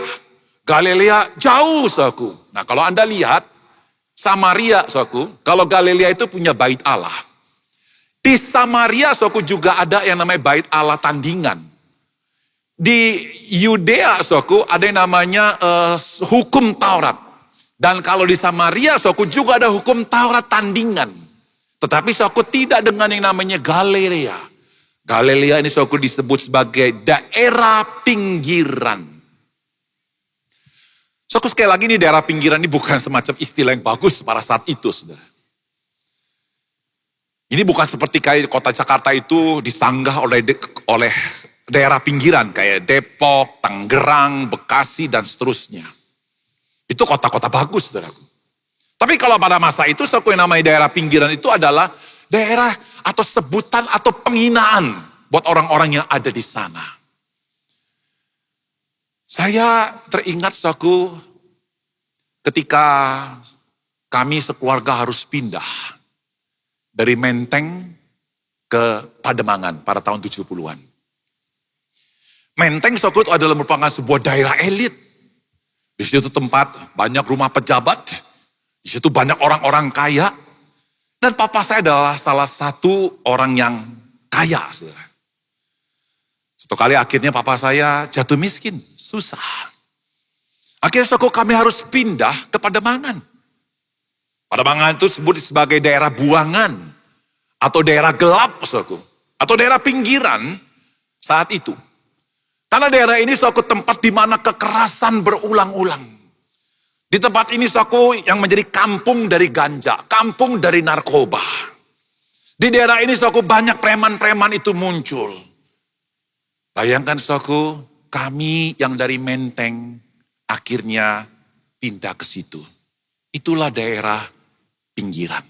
Galilea jauh, saudaraku. Nah, kalau Anda lihat Samaria, saudaraku, kalau Galilea itu punya bait Allah. Di Samaria, saudaraku, juga ada yang namanya bait Allah tandingan. Di Yudea, saudaraku, ada yang namanya hukum Taurat. Dan kalau di Samaria, saudaraku, juga ada hukum Taurat tandingan. Tetapi saudaraku tidak dengan yang namanya Galilea. Galilea ini saudaraku disebut sebagai daerah pinggiran. Saudaraku, sekali lagi ini daerah pinggiran ini bukan semacam istilah yang bagus pada saat itu, saudara. Ini bukan seperti kayak kota Jakarta itu disanggah oleh daerah pinggiran kayak Depok, Tangerang, Bekasi, dan seterusnya. Itu kota-kota bagus, saudaraku. Tapi kalau pada masa itu, saudaraku, yang namanya daerah pinggiran itu adalah daerah atau sebutan atau penghinaan buat orang-orang yang ada di sana. Saya teringat, saudaraku, ketika kami sekeluarga harus pindah dari Menteng ke Pademangan pada tahun 70-an. Menteng, saudaraku, adalah merupakan sebuah daerah elit. Di situ tempat banyak rumah pejabat, di situ banyak orang-orang kaya, dan papa saya adalah salah satu orang yang kaya, saudara. Satu kali akhirnya papa saya jatuh miskin, susah. Akhirnya saudara, kami harus pindah ke Pademangan. Pademangan itu disebut sebagai daerah buangan, atau daerah gelap, saudara, atau daerah pinggiran saat itu. Karena daerah ini suatu tempat di mana kekerasan berulang-ulang. Di tempat ini suatu yang menjadi kampung dari ganja, kampung dari narkoba. Di daerah ini suatu banyak preman-preman itu muncul. Bayangkan suatu kami yang dari Menteng akhirnya pindah ke situ. Itulah daerah pinggiran.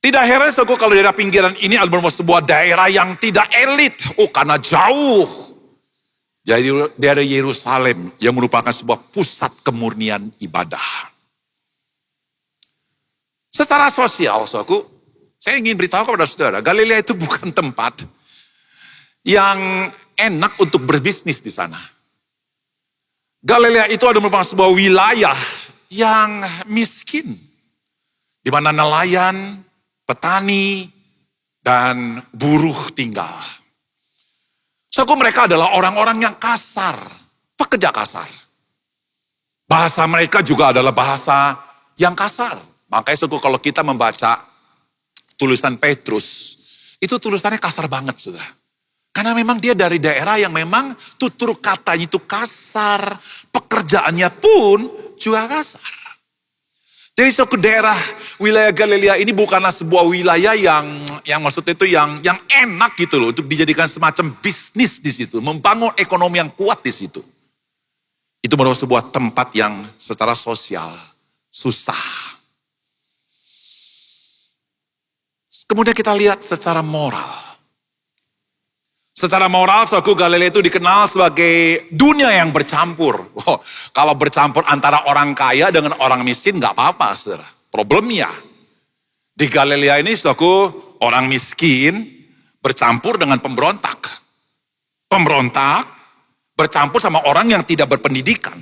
Tidak heran saudara kalau daerah pinggiran ini adalah sebuah daerah yang tidak elit. Karena jauh dari Yerusalem yang merupakan sebuah pusat kemurnian ibadah. Secara sosial, saudaraku, saya ingin beritahu kepada saudara, Galilea itu bukan tempat yang enak untuk berbisnis di sana. Galilea itu adalah merupakan sebuah wilayah yang miskin, di mana nelayan, petani, dan buruh tinggal. Saudaraku, mereka adalah orang-orang yang kasar, pekerja kasar. Bahasa mereka juga adalah bahasa yang kasar. Makanya saudaraku, kalau kita membaca tulisan Petrus, itu tulisannya kasar banget, saudara. Karena memang dia dari daerah yang memang tutur katanya itu kasar, pekerjaannya pun juga kasar. Jadi suatu daerah wilayah Galilea ini bukanlah sebuah wilayah yang maksudnya itu yang enak gitu loh, untuk dijadikan semacam bisnis di situ, membangun ekonomi yang kuat di situ. Itu merupakan sebuah tempat yang secara sosial susah. Kemudian kita lihat secara moral. Secara moral, suku Galilea itu dikenal sebagai dunia yang bercampur. Kalau bercampur antara orang kaya dengan orang miskin nggak apa-apa, saudara. Problemnya di Galilea ini, suku orang miskin bercampur dengan pemberontak. Pemberontak bercampur sama orang yang tidak berpendidikan.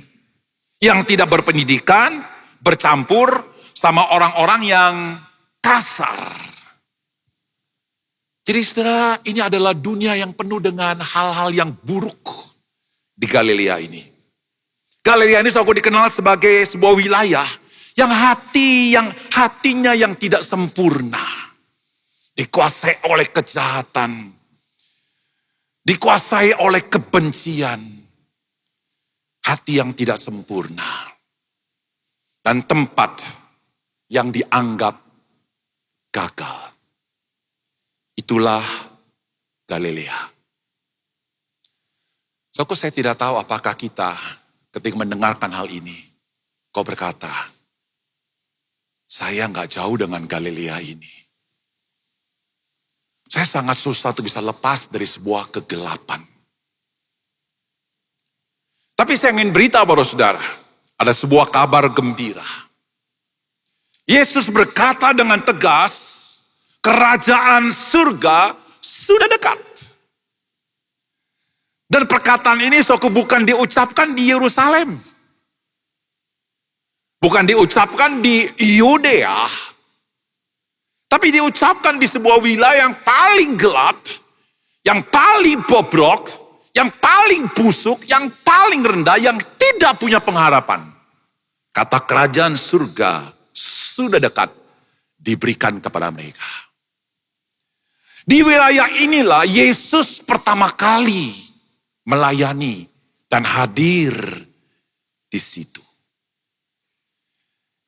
Yang tidak berpendidikan bercampur sama orang-orang yang kasar. Jadi saudara, ini adalah dunia yang penuh dengan hal-hal yang buruk di Galilea ini. Galilea ini saudara dikenal sebagai sebuah wilayah yang hatinya yang tidak sempurna. Dikuasai oleh kejahatan. Dikuasai oleh kebencian. Hati yang tidak sempurna. Dan tempat yang dianggap gagal. Itulah Galilea. Saudaraku, saya tidak tahu apakah kita ketika mendengarkan hal ini, kau berkata, saya nggak jauh dengan Galilea ini. Saya sangat susah untuk bisa lepas dari sebuah kegelapan. Tapi saya ingin beritahu pada saudara, ada sebuah kabar gembira. Yesus berkata dengan tegas, kerajaan surga sudah dekat. Dan perkataan ini bukan diucapkan di Yerusalem. Bukan diucapkan di Yudea. Tapi diucapkan di sebuah wilayah yang paling gelap, yang paling bobrok, yang paling busuk, yang paling rendah, yang tidak punya pengharapan. Kata kerajaan surga sudah dekat diberikan kepada mereka. Di wilayah inilah Yesus pertama kali melayani dan hadir di situ.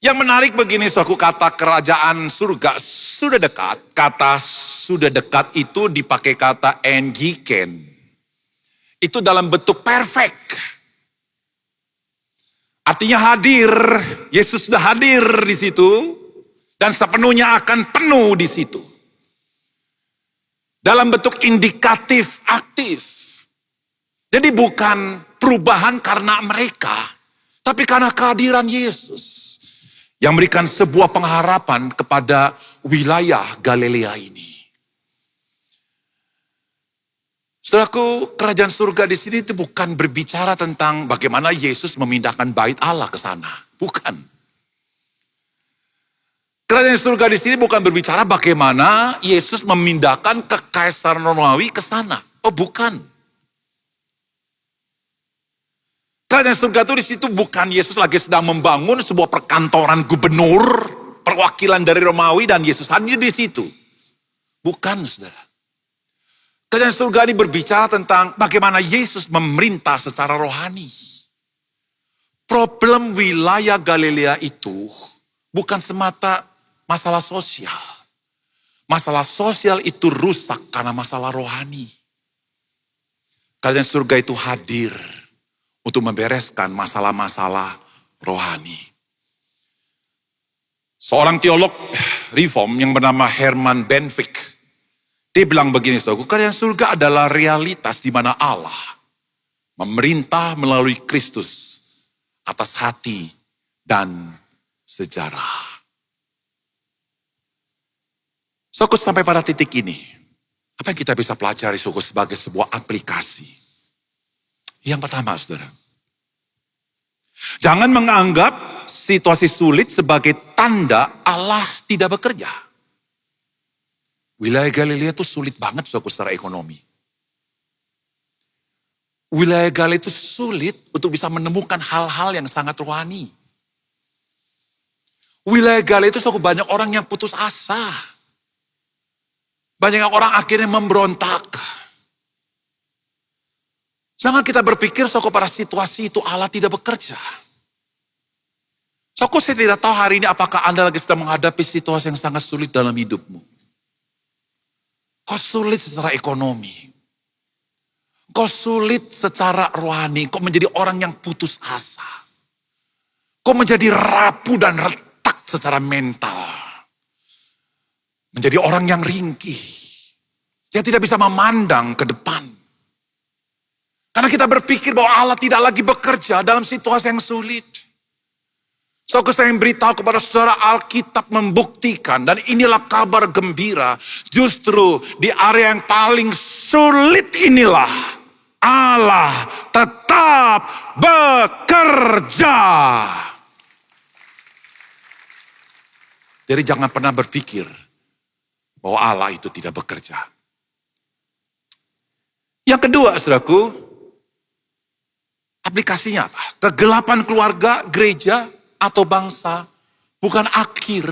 Yang menarik begini, suatu kata kerajaan surga sudah dekat. Kata sudah dekat itu dipakai kata engiken. Itu dalam bentuk perfect. Artinya hadir, Yesus sudah hadir di situ dan sepenuhnya akan penuh di situ. Dalam bentuk indikatif aktif. Jadi bukan perubahan karena mereka, tapi karena kehadiran Yesus. Yang memberikan sebuah pengharapan kepada wilayah Galilea ini. Saudaraku, kerajaan surga di sini itu bukan berbicara tentang bagaimana Yesus memindahkan bait Allah ke sana. Bukan. Kerajaan surga di sini bukan berbicara bagaimana Yesus memindahkan kekaisaran Romawi ke sana. Oh, bukan. Kerajaan surga itu di situ bukan Yesus lagi sedang membangun sebuah perkantoran gubernur, perwakilan dari Romawi dan Yesus hadir di situ. Bukan, saudara. Kerajaan surga ini berbicara tentang bagaimana Yesus memerintah secara rohani. Problem wilayah Galilea itu bukan semata masalah sosial. Masalah sosial itu rusak karena masalah rohani. Kerajaan surga itu hadir untuk membereskan masalah-masalah rohani. Seorang teolog reform yang bernama Herman Benvik, dia bilang begini, saudara, kerajaan surga adalah realitas di mana Allah memerintah melalui Kristus atas hati dan sejarah. Saudara, sampai pada titik ini, apa yang kita bisa pelajari saudara sebagai sebuah aplikasi? Yang pertama, saudara, jangan menganggap situasi sulit sebagai tanda Allah tidak bekerja. Wilayah Galilea itu sulit banget saudara secara ekonomi. Wilayah Galilea itu sulit untuk bisa menemukan hal-hal yang sangat rohani. Wilayah Galilea itu saudara banyak orang yang putus asa. Banyak orang akhirnya memberontak. Jangan kita berpikir saudara pada situasi itu Allah tidak bekerja. Saudara, saya tidak tahu hari ini apakah Anda lagi sedang menghadapi situasi yang sangat sulit dalam hidupmu. Kau sulit secara ekonomi. Kau sulit secara rohani. Kau menjadi orang yang putus asa. Kau menjadi rapuh dan retak secara mental. Menjadi orang yang ringkih. Dia tidak bisa memandang ke depan. Karena kita berpikir bahwa Allah tidak lagi bekerja dalam situasi yang sulit. Saya ingin beritahu kepada saudara, Alkitab membuktikan, dan inilah kabar gembira, justru di area yang paling sulit inilah Allah tetap bekerja. Jadi jangan pernah berpikir bahwa Allah itu tidak bekerja. Yang kedua, saudaraku, aplikasinya apa? Kegelapan keluarga, gereja, atau bangsa bukan akhir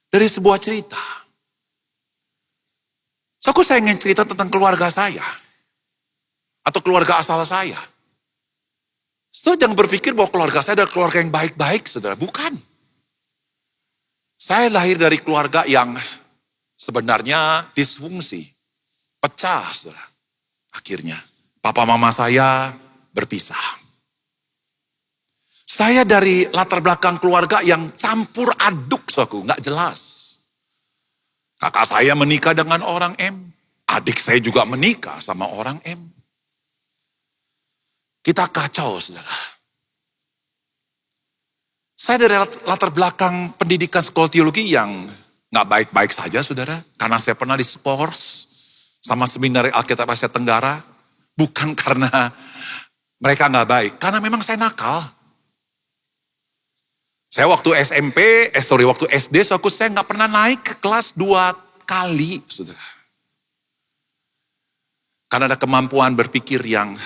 dari sebuah cerita. Saya ingin cerita tentang keluarga saya. Atau keluarga asal saya. Saudara jangan berpikir bahwa keluarga saya adalah keluarga yang baik-baik, saudara. Bukan. Saya lahir dari keluarga yang sebenarnya disfungsi. Pecah, saudara. Akhirnya, papa mama saya berpisah. Saya dari latar belakang keluarga yang campur aduk, saudaraku, nggak jelas. Kakak saya menikah dengan orang M, adik saya juga menikah sama orang M. Kita kacau, saudara. Saya dari latar belakang pendidikan sekolah teologi yang nggak baik-baik saja, saudara. Karena saya pernah di sports sama seminari Alkitab Asia Tenggara, bukan karena mereka nggak baik, karena memang saya nakal. Saya waktu waktu SD, saya nggak pernah naik ke kelas 2 kali, saudara. Karena ada kemampuan berpikir yang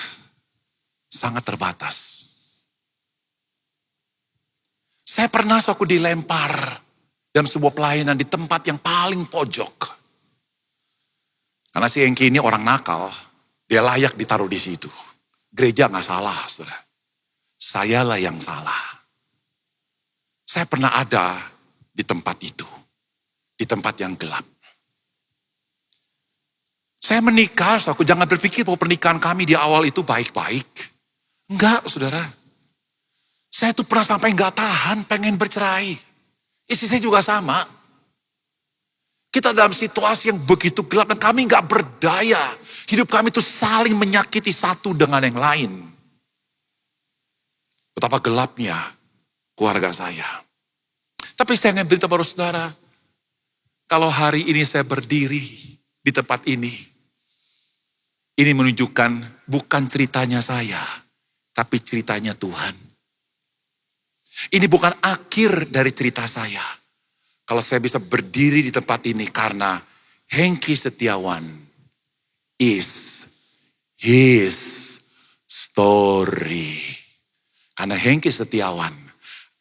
sangat terbatas. Saya pernah dilempar dalam sebuah pelayanan di tempat yang paling pojok. Karena si Engki ini orang nakal, dia layak ditaruh di situ. Gereja nggak salah, saudara. Sayalah yang salah. Saya pernah ada di tempat itu. Di tempat yang gelap. Saya menikah, aku jangan berpikir bahwa pernikahan kami di awal itu baik-baik. Enggak, saudara. Saya tuh pernah sampai enggak tahan, pengen bercerai. Istri saya juga sama. Kita dalam situasi yang begitu gelap dan kami enggak berdaya. Hidup kami itu saling menyakiti satu dengan yang lain. Betapa gelapnya keluarga saya. Tapi saya ingin beritahu kepada saudara, kalau hari ini saya berdiri di tempat ini menunjukkan bukan ceritanya saya, tapi ceritanya Tuhan. Ini bukan akhir dari cerita saya. Kalau saya bisa berdiri di tempat ini karena Hengki Setiawan is his story. Karena Hengki Setiawan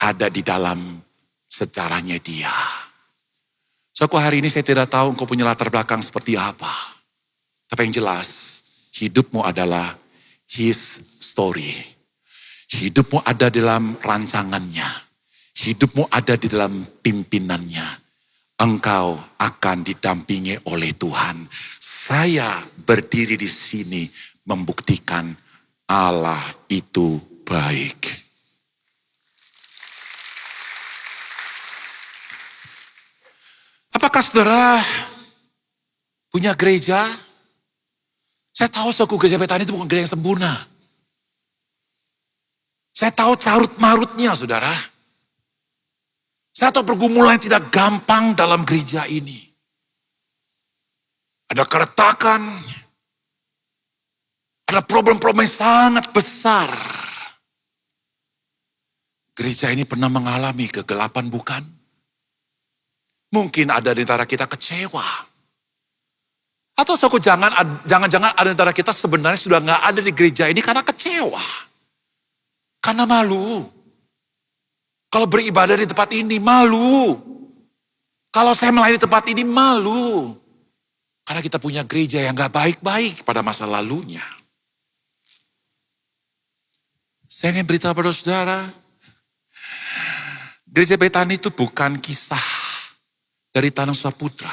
ada di dalam sejarahnya dia. Hari ini saya tidak tahu engkau punya latar belakang seperti apa. Tapi yang jelas, hidupmu adalah his story. Hidupmu ada dalam rancangannya. Hidupmu ada di dalam pimpinannya. Engkau akan didampingi oleh Tuhan. Saya berdiri di sini membuktikan Allah itu baik. Apakah saudara punya gereja? Saya tahu suku gereja Betani itu bukan gereja yang sempurna. Saya tahu carut marutnya, saudara. Saya tahu pergumulan yang tidak gampang dalam gereja ini. ada keretakan, ada problem-problem yang sangat besar. Gereja ini pernah mengalami kegelapan bukan? Mungkin ada di antara kita kecewa. Atau jangan-jangan ada di antara kita sebenarnya sudah nggak ada di gereja ini karena kecewa. Karena malu. Kalau beribadah di tempat ini malu. Kalau saya melayani di tempat ini malu. Karena kita punya gereja yang gak baik-baik pada masa lalunya. Saya ingin beritahu pada saudara, gereja Betani itu bukan kisah dari Tanah Saputra.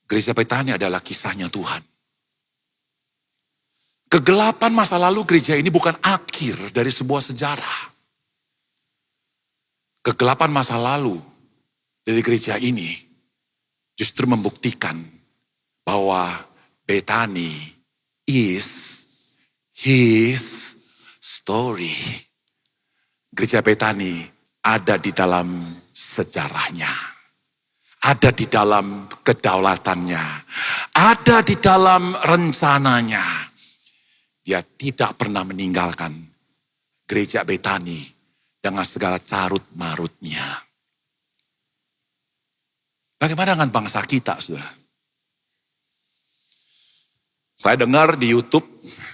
Gereja Betani adalah kisahnya Tuhan. Kegelapan masa lalu gereja ini bukan akhir dari sebuah sejarah. Kegelapan masa lalu dari gereja ini justru membuktikan bahwa Betani is his story. Gereja Betani ada di dalam sejarahnya. Ada di dalam kedaulatannya. Ada di dalam rencananya. Dia tidak pernah meninggalkan gereja Betani dengan segala carut marutnya. Bagaimana dengan bangsa kita, saudara? Saya dengar di YouTube,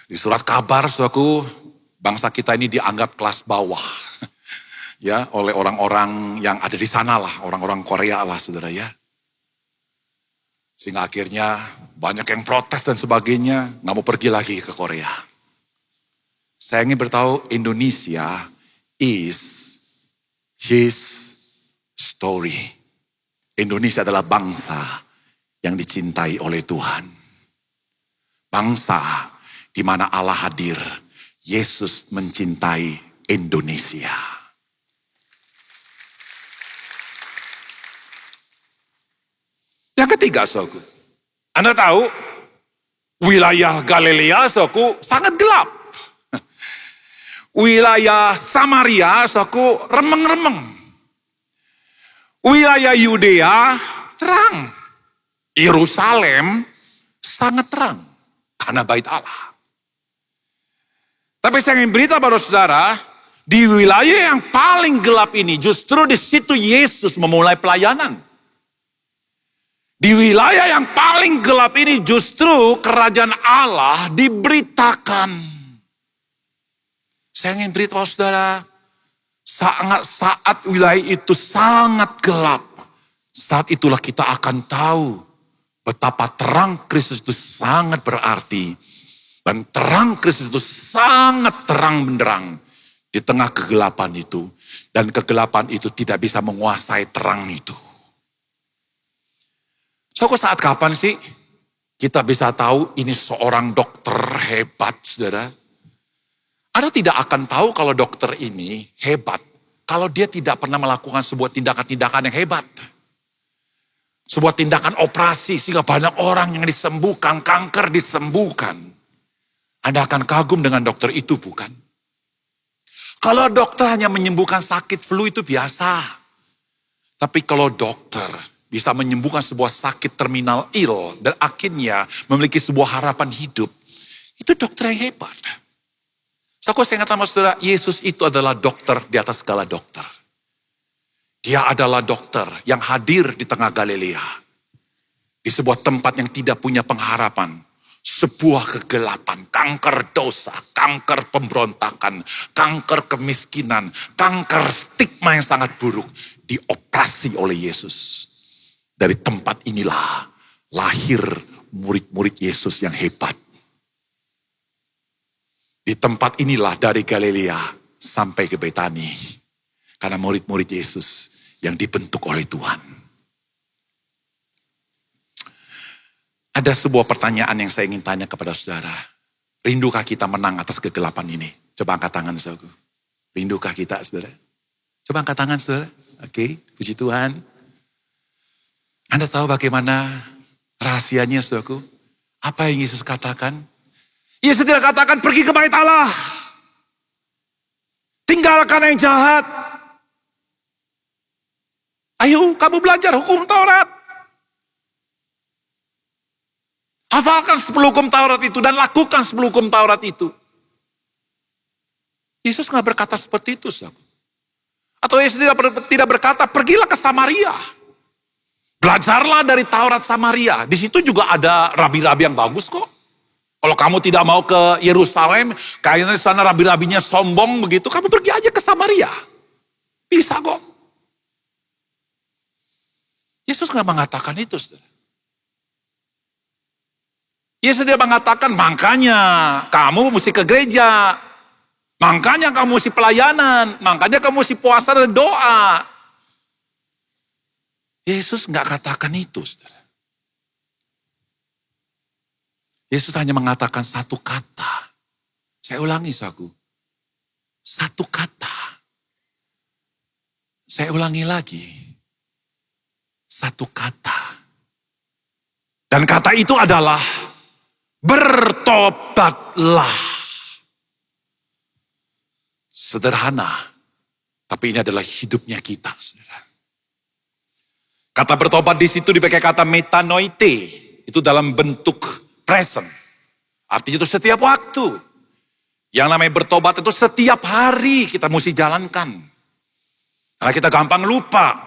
di surat kabar, saudaraku, bangsa kita ini dianggap kelas bawah. Ya, oleh orang-orang yang ada di sana lah, orang-orang Korea lah, saudara ya. Sehingga akhirnya banyak yang protes dan sebagainya, nggak mau pergi lagi ke Korea. Saya ingin beritahu Indonesia is his story. Indonesia adalah bangsa yang dicintai oleh Tuhan. Bangsa di mana Allah hadir, Yesus mencintai Indonesia. Yang ketiga, saudaraku, Anda tahu wilayah Galilea, saudaraku, sangat gelap. Wilayah Samaria, saudaraku, remeng-remeng. Wilayah Yudea terang. Yerusalem sangat terang karena bait Allah. Tapi saya ingin berita pada saudara, di wilayah yang paling gelap ini justru di situ Yesus memulai pelayanan. Di wilayah yang paling gelap ini justru kerajaan Allah diberitakan. Saya ingin beritahu saudara, saat wilayah itu sangat gelap, saat itulah kita akan tahu betapa terang Kristus itu sangat berarti. Dan terang Kristus itu sangat terang benderang di tengah kegelapan itu. Dan kegelapan itu tidak bisa menguasai terang itu. So, saat kapan sih kita bisa tahu ini seorang dokter hebat, saudara? Anda tidak akan tahu kalau dokter ini hebat kalau dia tidak pernah melakukan sebuah tindakan-tindakan yang hebat. Sebuah tindakan operasi sehingga banyak orang yang disembuhkan, kanker disembuhkan. Anda akan kagum dengan dokter itu, bukan? Kalau dokter hanya menyembuhkan sakit flu itu biasa. Tapi kalau dokter bisa menyembuhkan sebuah sakit terminal ill dan akhirnya memiliki sebuah harapan hidup, itu dokter yang hebat. Saya ingat sama saudara, Yesus itu adalah dokter di atas segala dokter. Dia adalah dokter yang hadir di tengah Galilea. Di sebuah tempat yang tidak punya pengharapan. Sebuah kegelapan, kanker dosa, kanker pemberontakan, kanker kemiskinan, kanker stigma yang sangat buruk. Dioperasi oleh Yesus. Dari tempat inilah lahir murid-murid Yesus yang hebat. Di tempat inilah dari Galilea sampai ke Betani. Karena murid-murid Yesus yang dibentuk oleh Tuhan. Ada sebuah pertanyaan yang saya ingin tanya kepada saudara. Rindukah kita menang atas kegelapan ini? Coba angkat tangan saudara. Rindukah kita saudara? Coba angkat tangan saudara. Oke, puji Tuhan. Anda tahu bagaimana rahasianya saudaraku? Apa yang Yesus katakan? Yesus tidak katakan pergi ke bait Allah. Tinggalkan yang jahat. Ayo kamu belajar hukum Taurat. Hafalkan 10 hukum Taurat itu dan lakukan 10 hukum Taurat itu. Yesus nggak berkata seperti itu, saudara. Atau Yesus tidak berkata, pergilah ke Samaria. Belajarlah dari Taurat Samaria. Di situ juga ada rabi-rabi yang bagus kok. Kalau kamu tidak mau ke Yerusalem, kayaknya di sana rabi-rabinya sombong begitu, kamu pergi aja ke Samaria. Bisa kok. Yesus nggak mengatakan itu, saudara. Yesus tidak mengatakan, makanya kamu mesti ke gereja. Makanya kamu mesti pelayanan. Makanya kamu mesti puasa dan doa. Yesus nggak katakan itu, saudara. Yesus hanya mengatakan satu kata. Saya ulangi, saudaraku. Satu kata. Saya ulangi lagi. Satu kata. Dan kata itu adalah bertobatlah. Sederhana, tapi ini adalah hidupnya kita, saudara. Kata bertobat di situ dipakai kata metanoite, itu dalam bentuk present. Artinya itu setiap waktu. Yang namanya bertobat itu setiap hari kita mesti jalankan. Karena kita gampang lupa.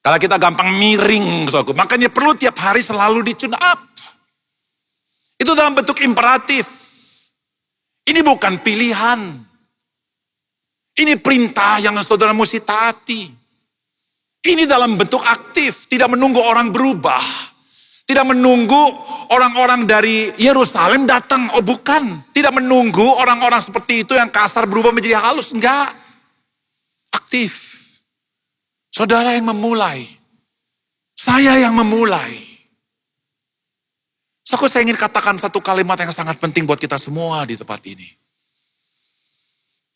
Karena kita gampang miring, saudara. Makanya perlu tiap hari selalu di-tune up. Itu dalam bentuk imperatif. Ini bukan pilihan. Ini perintah yang saudara mesti taati. Ini dalam bentuk aktif, tidak menunggu orang berubah. Tidak menunggu orang-orang dari Yerusalem datang, oh bukan. Tidak menunggu orang-orang seperti itu yang kasar berubah menjadi halus, enggak. Aktif. Saudara yang memulai. Saya yang memulai. Saya ingin katakan satu kalimat yang sangat penting buat kita semua di tempat ini.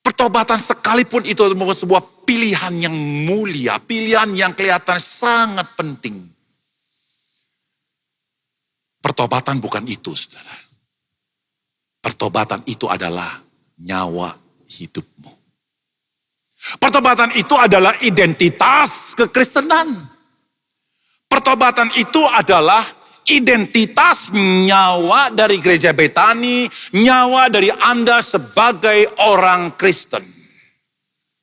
Pertobatan sekalipun itu sebuah pilihan yang mulia, pilihan yang kelihatan sangat penting. Pertobatan bukan itu, saudara. Pertobatan itu adalah nyawa hidupmu. Pertobatan itu adalah identitas kekristenan. Pertobatan itu adalah identitas nyawa dari gereja Betani, nyawa dari Anda sebagai orang Kristen.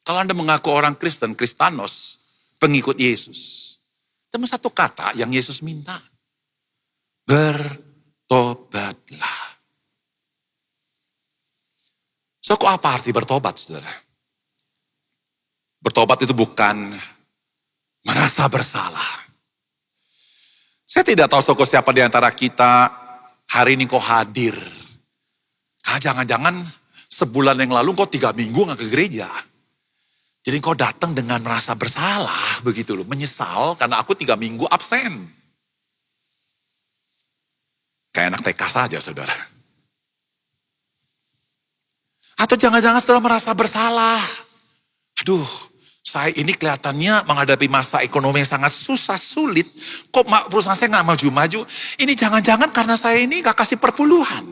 Kalau Anda mengaku orang Kristen, Kristanos, pengikut Yesus. Cuma satu kata yang Yesus minta. Bertobatlah. So, kok apa arti bertobat, saudara? Bertobat itu bukan merasa bersalah. Saya tidak tahu siapa di antara kita hari ini kok hadir. Karena jangan-jangan sebulan yang lalu kok 3 minggu gak ke gereja. Jadi kok datang dengan merasa bersalah begitu loh. Menyesal karena aku 3 minggu absen. Kayak anak TK saja, saudara. Atau jangan-jangan saudara merasa bersalah. Aduh, saya ini kelihatannya menghadapi masa ekonomi yang sangat susah, sulit. Kok perusahaan saya gak maju-maju? Ini jangan-jangan karena saya ini gak kasih perpuluhan.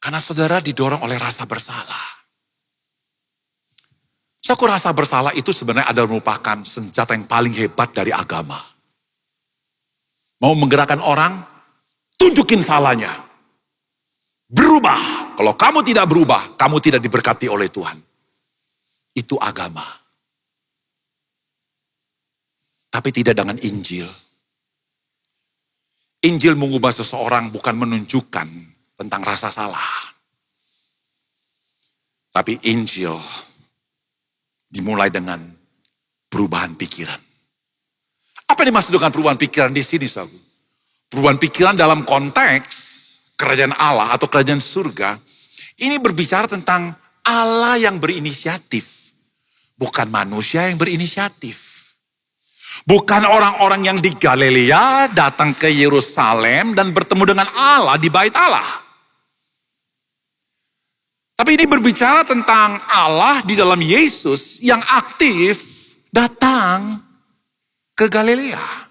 Karena saudara didorong oleh rasa bersalah. Aku rasa bersalah itu sebenarnya adalah merupakan senjata yang paling hebat dari agama. Mau menggerakkan orang, tunjukin salahnya. Berubah. Kalau kamu tidak berubah, kamu tidak diberkati oleh Tuhan. Itu agama. Tapi tidak dengan Injil. Injil mengubah seseorang bukan menunjukkan tentang rasa salah. Tapi Injil dimulai dengan perubahan pikiran. Apa yang dimaksud dengan perubahan pikiran di sini, saudara? Perubahan pikiran dalam konteks kerajaan Allah atau kerajaan surga, ini berbicara tentang Allah yang berinisiatif. Bukan manusia yang berinisiatif. Bukan orang-orang yang di Galilea datang ke Yerusalem dan bertemu dengan Allah di bait Allah. Tapi ini berbicara tentang Allah di dalam Yesus yang aktif datang ke Galilea.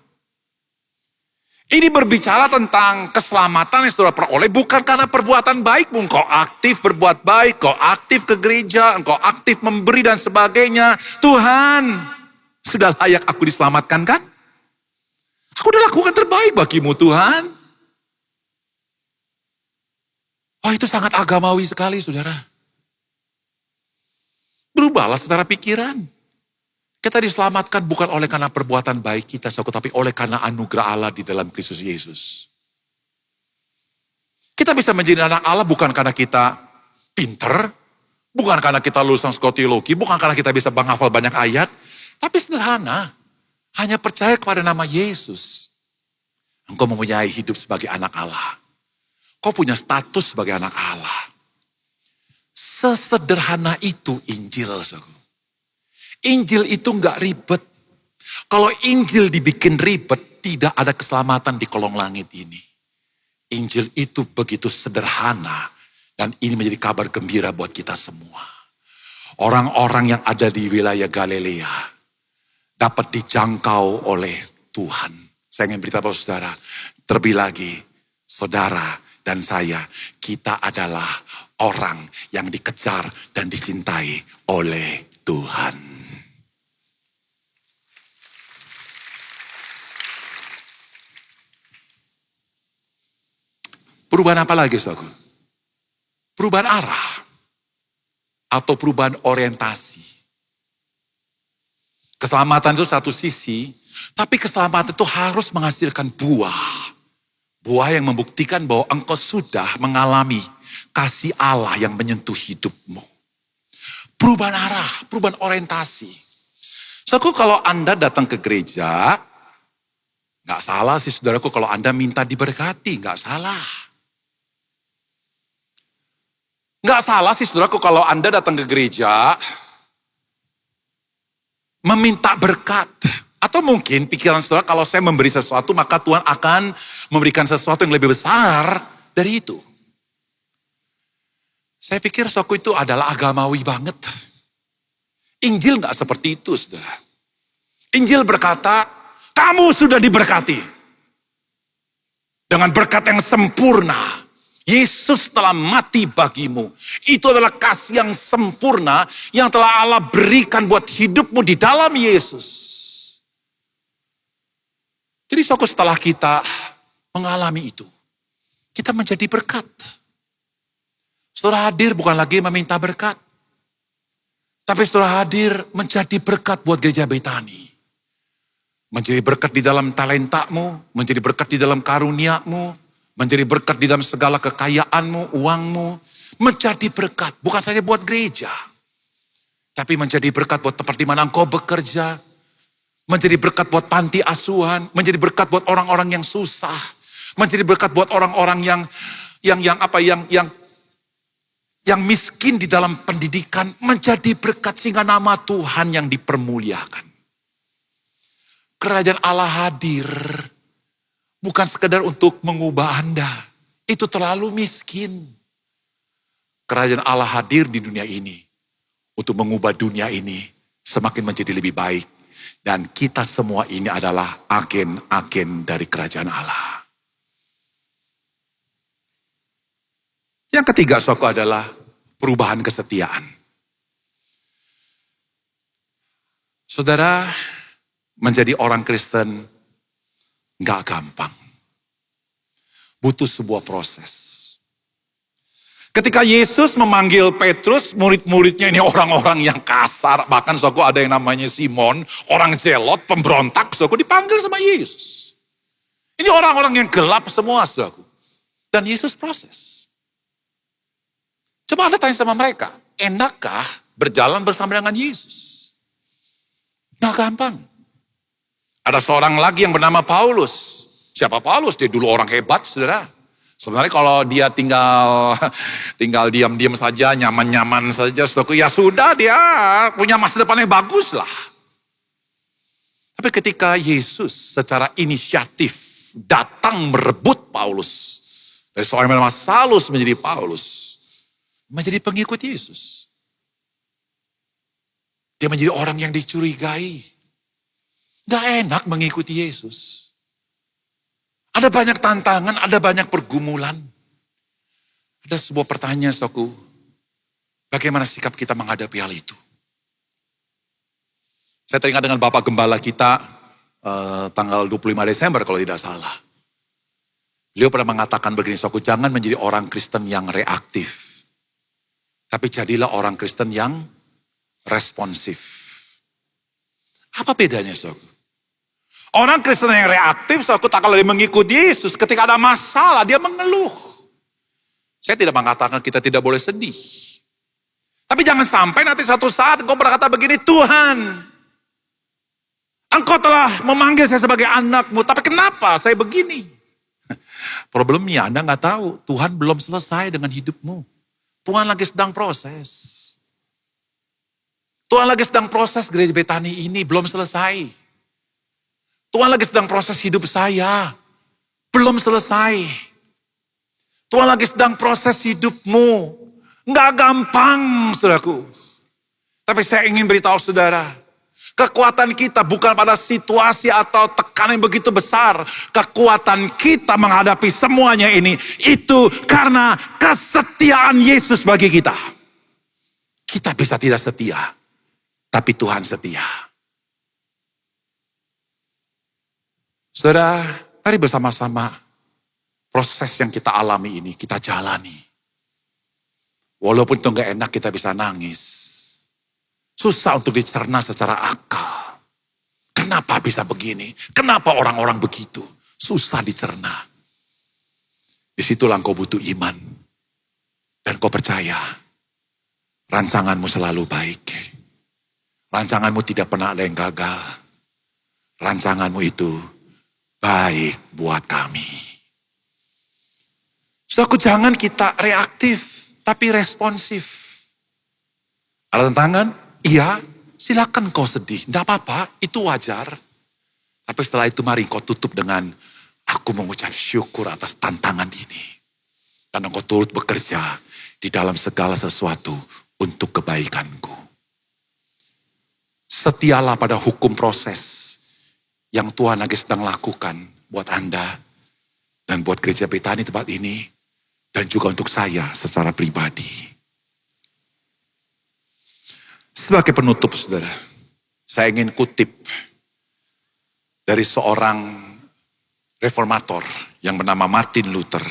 Ini berbicara tentang keselamatan yang saudara peroleh bukan karena perbuatan baikmu. Engkau aktif berbuat baik, engkau aktif ke gereja, engkau aktif memberi dan sebagainya. Tuhan, sudah layak aku diselamatkan kan? Aku udah lakukan terbaik bagimu Tuhan. Oh itu sangat agamawi sekali saudara. Berubahlah secara pikiran. Kita diselamatkan bukan oleh karena perbuatan baik kita, tapi oleh karena anugerah Allah di dalam Kristus Yesus. Kita bisa menjadi anak Allah bukan karena kita pinter, bukan karena kita lulusan sekolah teologi, bukan karena kita bisa menghafal banyak ayat, tapi sederhana, hanya percaya kepada nama Yesus. Engkau mempunyai hidup sebagai anak Allah. Kau punya status sebagai anak Allah. Sesederhana itu Injil, saudara. Injil itu enggak ribet. Kalau Injil dibikin ribet, tidak ada keselamatan di kolong langit ini. Injil itu begitu sederhana. Dan ini menjadi kabar gembira buat kita semua. Orang-orang yang ada di wilayah Galilea dapat dijangkau oleh Tuhan. Saya ingin beritahu saudara, terlebih lagi saudara dan saya, kita adalah orang yang dikejar dan dicintai oleh Tuhan. Perubahan apa lagi, saudaraku? Perubahan arah atau perubahan orientasi. Keselamatan itu satu sisi, tapi keselamatan itu harus menghasilkan buah. Buah yang membuktikan bahwa engkau sudah mengalami kasih Allah yang menyentuh hidupmu. Perubahan arah, perubahan orientasi. Saudaraku, kalau Anda datang ke gereja, gak salah sih saudaraku kalau Anda minta diberkati, gak salah. Gak salah sih saudaraku kalau Anda datang ke gereja, meminta berkat. Atau mungkin pikiran saudara kalau saya memberi sesuatu maka Tuhan akan memberikan sesuatu yang lebih besar dari itu. Saya pikir saudaraku itu adalah agamawi banget. Injil gak seperti itu saudara. Injil berkata, kamu sudah diberkati. Dengan berkat yang sempurna. Yesus telah mati bagimu. Itu adalah kasih yang sempurna yang telah Allah berikan buat hidupmu di dalam Yesus. Jadi saudara setelah kita mengalami itu, kita menjadi berkat. Saudara hadir bukan lagi meminta berkat. Tapi saudara hadir menjadi berkat buat gereja Betani. Menjadi berkat di dalam talentamu, menjadi berkat di dalam karuniamu, menjadi berkat di dalam segala kekayaanmu, uangmu. Menjadi berkat, bukan saja buat gereja. Tapi menjadi berkat buat tempat di mana engkau bekerja. Menjadi berkat buat panti asuhan, menjadi berkat buat orang-orang yang susah, menjadi berkat buat orang-orang yang miskin di dalam pendidikan, menjadi berkat sehingga nama Tuhan yang dipermuliakan. Kerajaan Allah hadir bukan sekedar untuk mengubah Anda, itu terlalu miskin. Kerajaan Allah hadir di dunia ini untuk mengubah dunia ini semakin menjadi lebih baik. Dan kita semua ini adalah agen-agen dari kerajaan Allah. Yang ketiga, saudaraku, adalah perubahan kesetiaan. Saudara, menjadi orang Kristen gak gampang. Butuh sebuah proses. Ketika Yesus memanggil Petrus, murid-muridnya ini orang-orang yang kasar. Bahkan saudaraku ada yang namanya Simon, orang zelot, pemberontak, saudaraku dipanggil sama Yesus. Ini orang-orang yang gelap semua, saudaraku. Dan Yesus proses. Coba Anda tanya sama mereka, enakkah berjalan bersama dengan Yesus? Nggak gampang. Ada seorang lagi yang bernama Paulus. Siapa Paulus? Dia dulu orang hebat, saudara. Sebenarnya kalau dia tinggal diam-diam saja, nyaman-nyaman saja, saudaraku, ya sudah dia punya masa depan yang bagus lah. Tapi ketika Yesus secara inisiatif datang merebut Paulus, dari seorang yang bernama Saulus menjadi Paulus, menjadi pengikut Yesus. Dia menjadi orang yang dicurigai. Gak enak mengikuti Yesus. Ada banyak tantangan, ada banyak pergumulan. Ada sebuah pertanyaan, saudaraku. Bagaimana sikap kita menghadapi hal itu? Saya teringat dengan Bapak Gembala kita, tanggal 25 Desember kalau tidak salah. Beliau pernah mengatakan begini, saudaraku, jangan menjadi orang Kristen yang reaktif. Tapi jadilah orang Kristen yang responsif. Apa bedanya, saudaraku? Orang Kristen yang reaktif, saudaraku, tak kalau dia mengikuti Yesus, ketika ada masalah, dia mengeluh. Saya tidak mengatakan kita tidak boleh sedih. Tapi jangan sampai nanti suatu saat engkau berkata begini, Tuhan, Engkau telah memanggil saya sebagai anakmu, tapi kenapa saya begini? Problemnya Anda nggak tahu, Tuhan belum selesai dengan hidupmu. Tuhan lagi sedang proses. Tuhan lagi sedang proses gereja Betani ini, belum selesai. Tuhan lagi sedang proses hidup saya, belum selesai. Tuhan lagi sedang proses hidupmu, nggak gampang, saudaraku. Tapi saya ingin beritahu saudara, kekuatan kita bukan pada situasi atau tekanan yang begitu besar. Kekuatan kita menghadapi semuanya ini, itu karena kesetiaan Yesus bagi kita. Kita bisa tidak setia, tapi Tuhan setia. Saudara, mari bersama-sama proses yang kita alami ini, kita jalani. Walaupun itu gak enak, kita bisa nangis. Susah untuk dicerna secara akal. Kenapa bisa begini? Kenapa orang-orang begitu? Susah dicerna. Disitulah engkau butuh iman. Dan kau percaya, rancanganmu selalu baik. Rancanganmu tidak pernah ada yang gagal. Rancanganmu itu baik buat kami. Saudaraku, jangan kita reaktif, tapi responsif. Ada tantangan? Iya, silakan kau sedih. Tidak apa-apa, itu wajar. Tapi setelah itu mari kau tutup dengan, aku mengucap syukur atas tantangan ini. Karena kau turut bekerja di dalam segala sesuatu untuk kebaikanku. Setialah pada hukum proses yang Tuhan lagi sedang lakukan buat Anda dan buat gereja Betani tempat ini, dan juga untuk saya secara pribadi. Sebagai penutup, saudara, saya ingin kutip dari seorang reformator yang bernama Martin Luther.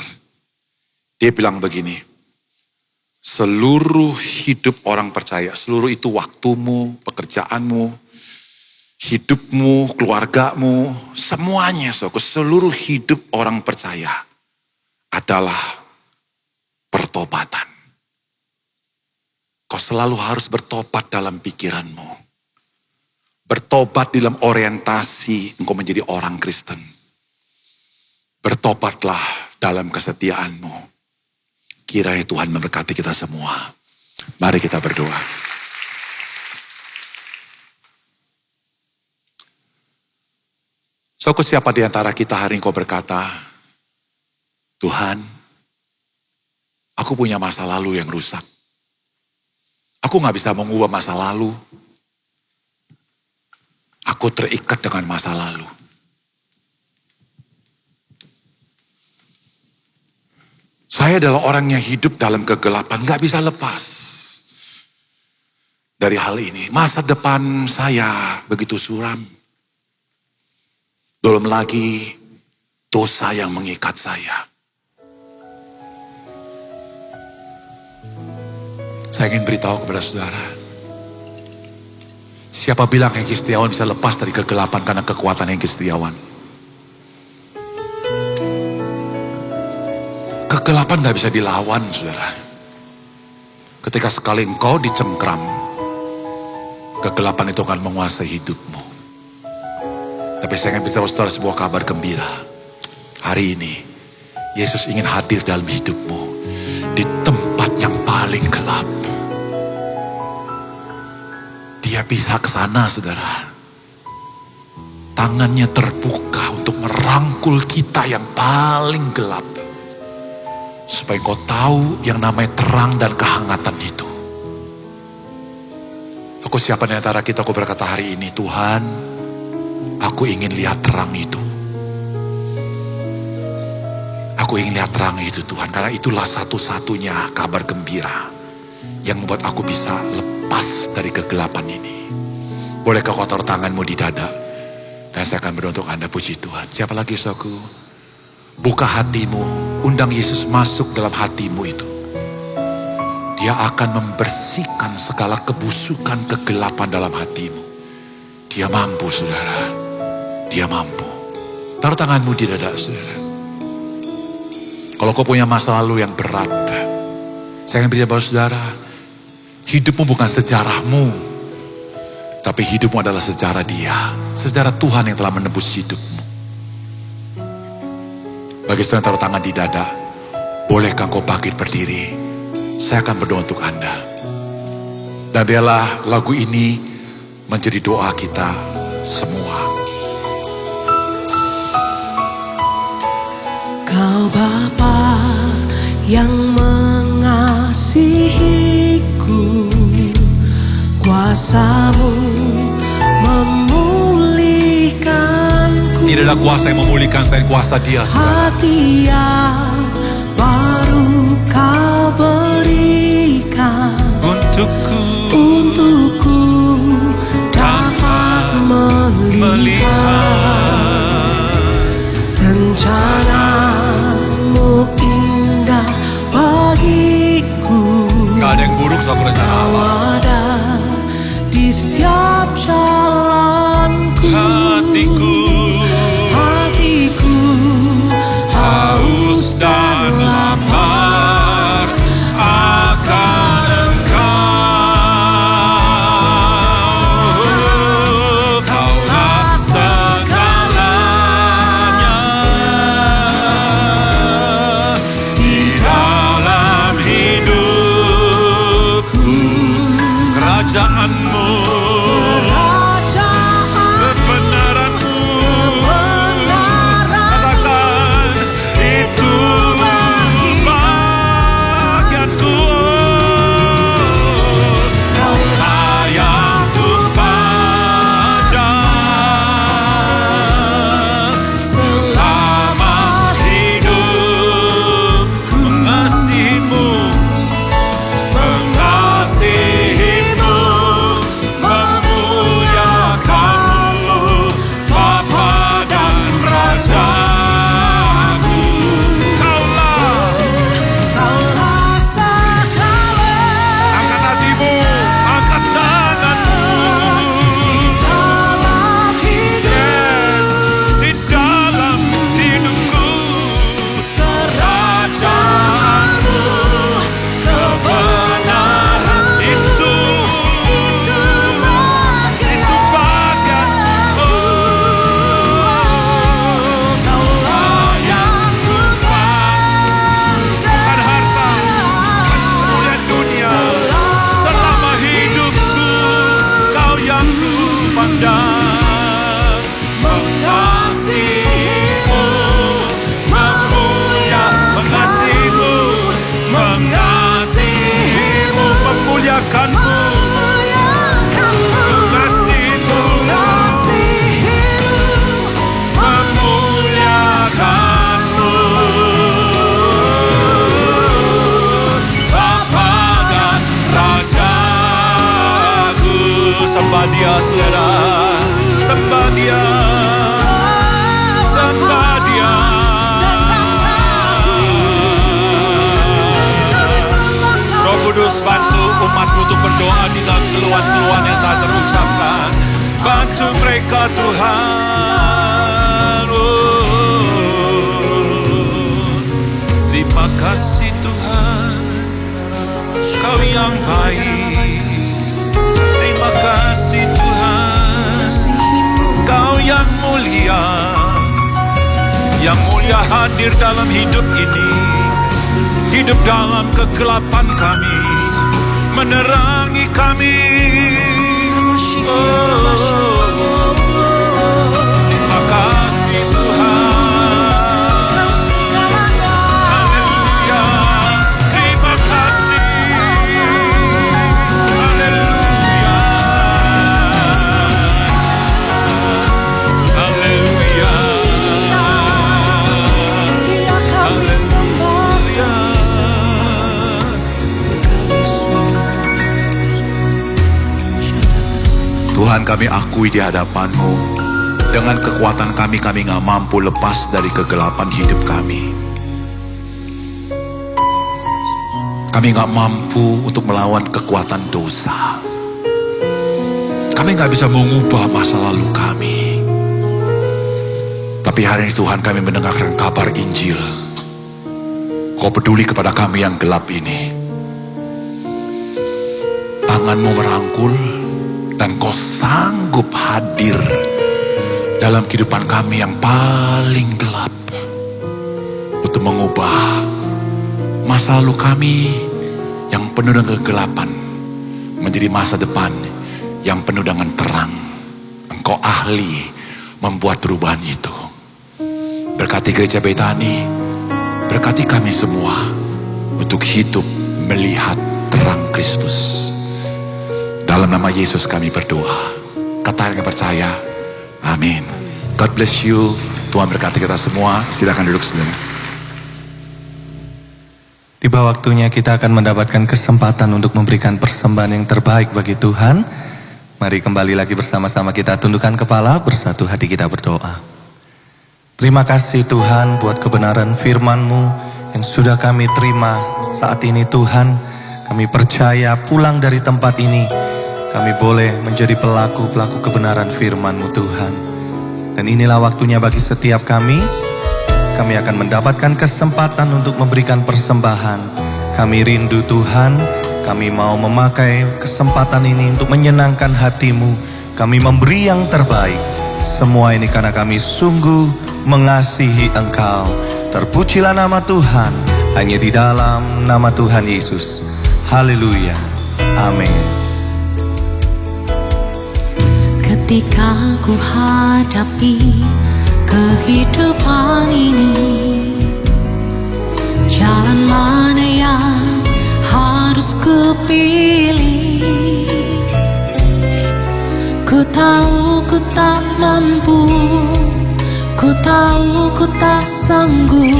Dia bilang begini, seluruh hidup orang percaya, seluruh itu waktumu, pekerjaanmu, hidupmu, keluargamu, semuanya, saudara, seluruh hidup orang percaya adalah pertobatan. Kau selalu harus bertobat dalam pikiranmu. Bertobat dalam orientasi engkau menjadi orang Kristen. Bertobatlah dalam kesetiaanmu. Kiranya Tuhan memberkati kita semua. Mari kita berdoa. Saudaraku, siapa di antara kita hari ini kau berkata, Tuhan, aku punya masa lalu yang rusak. Aku gak bisa mengubah masa lalu. Aku terikat dengan masa lalu. Saya adalah orang yang hidup dalam kegelapan, gak bisa lepas dari hal ini. Masa depan saya begitu suram. Belum lagi dosa yang mengikat saya. Saya ingin beritahu kepada saudara, siapa bilang Hengki Setiawan bisa lepas dari kegelapan karena kekuatan Hengki Setiawan? Kegelapan gak bisa dilawan, saudara. Ketika sekali engkau dicengkram, kegelapan itu akan menguasai hidupmu. Tapi saya ingin beritahu saudara sebuah kabar gembira. Hari ini, Yesus ingin hadir dalam hidupmu di tempat yang paling gelap. Dia bisa ke sana, saudara. Tangannya terbuka untuk merangkul kita yang paling gelap. Supaya kau tahu yang namanya terang dan kehangatan itu. Aku siapa di antara kita, aku berkata hari ini, Tuhan, aku ingin lihat terang itu. Aku ingin lihat terang itu, Tuhan. Karena itulah satu-satunya kabar gembira yang membuat aku bisa lepas dari kegelapan ini. Bolehkah kau taruh tanganmu di dada Dan saya akan berdoa untuk Anda, puji Tuhan. Siapa lagi saudaraku? Buka hatimu, undang Yesus masuk dalam hatimu itu. Dia akan membersihkan segala kebusukan, kegelapan dalam hatimu. Dia mampu saudara, dia mampu. Taruh tanganmu di dada saudara. Kalau kau punya masa lalu yang berat, saya akan beritahu saudara, hidupmu bukan sejarahmu, tapi hidupmu adalah sejarah Dia, sejarah Tuhan yang telah menebus hidupmu. Bagi saudara yang taruh tangan di dada, bolehkah kau bangkit berdiri? Saya akan berdoa untuk Anda. Dan biarlah lagu ini menjadi doa kita semua. Kau Bapa yang mengasihiku, kuasa-Mu memulihkanku. Tidak ada kuasa yang memulihkan selain kuasa Dia, saudara. Hati yang baru Kau berikan untukku dapat melihat rencana-Mu indah bagiku. Gak ada yang buruk soal rencana Allah. Ada di setiap jalanku. Hatiku Haus dan lapar akan Engkau. Kaulah segalanya di dalam hidupku. Kerajaan-Mu, kebenaran-Mu, katakan itu bagianku. Kau layak untuk pandang selama hidupku. Mengasihi-Mu, mengasihi-Mu, memuliakan-Mu, Bapa dan Rajaku. Kaulah angkat hatimu, angkat tanganmu. Yes, di dalam hidupku. Kerajaan-Mu, kebenaran itu bagianku. Kau layak untuk pandang. Bukan harta, bukan kemuliaan dunia. Selama hidupku, Kau yang ku pandang. Mengasihi-Mu, mengasihi-Mu, mengasihi-Mu, memuliakan-Mu, mengasihi-Mu, memuliakan-Mu, Bapa dan Rajaku. Sembah Dia, saudara, sembah Dia, sembah Dia. Roh Kudus, bantu umat-Mu untuk berdoa di dalam keluhan-keluhan yang tak terucapkan. Bantu mereka, Tuhan. Terima kasih Tuhan, Kau yang baik. Terima kasih Tuhan, Kau yang mulia. Yang mulia hadir dalam hidup ini, hidup dalam kegelapan kami, menerangi kami. Terima kasih Tuhan. Haleluya. Terima kasih. Haleluya. Haleluya. Tuhan, kami akui di hadapan-Mu Dengan kekuatan kami gak mampu lepas dari kegelapan hidup kami. Kami gak mampu untuk melawan kekuatan dosa. Kami gak bisa mengubah masa lalu kami. Tapi hari ini Tuhan, kami mendengarkan kabar Injil. Kau peduli kepada kami yang gelap ini. Tanganmu merangkul dan kau sanggup hadir dalam kehidupan kami yang paling gelap. Untuk mengubah masa lalu kami yang penuh dengan kegelapan menjadi masa depan yang penuh dengan terang. Engkau ahli membuat perubahan itu. Berkati gereja Betani, berkati kami semua untuk hidup melihat terang Kristus. Dalam nama Yesus kami berdoa. Katakan yang percaya, amin. God bless you. Tuhan berkati kita semua. Silakan duduk saudara. Tiba waktunya kita akan mendapatkan kesempatan untuk memberikan persembahan yang terbaik bagi Tuhan. Mari kembali lagi bersama-sama kita tundukkan kepala, bersatu hati kita berdoa. Terima kasih Tuhan buat kebenaran firman-Mu yang sudah kami terima saat ini Tuhan. Kami percaya pulang dari tempat ini, kami boleh menjadi pelaku-pelaku kebenaran firman-Mu Tuhan. Dan inilah waktunya bagi setiap kami akan mendapatkan kesempatan untuk memberikan persembahan. Kami rindu Tuhan, kami mau memakai kesempatan ini untuk menyenangkan hati-Mu. Kami memberi yang terbaik. Semua ini karena kami sungguh mengasihi Engkau. Terpujilah nama Tuhan, hanya di dalam nama Tuhan Yesus. Haleluya. Amin. Ketika ku hadapi kehidupan ini, jalan mana yang harus ku pilih? Ku tahu ku tak mampu, ku tahu ku tak sanggup.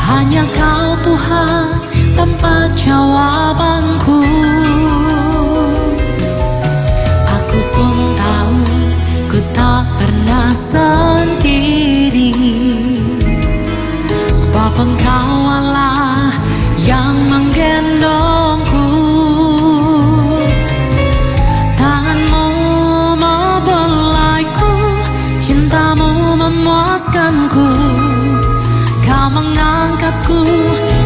Hanya Kau Tuhan tempat jawabanku. Aku pun tahu ku tak pernah sendiri, sebab Engkau Allah yang menggendongku. Tanganmu membelaiku, cintamu memuaskanku. Kau mengangkatku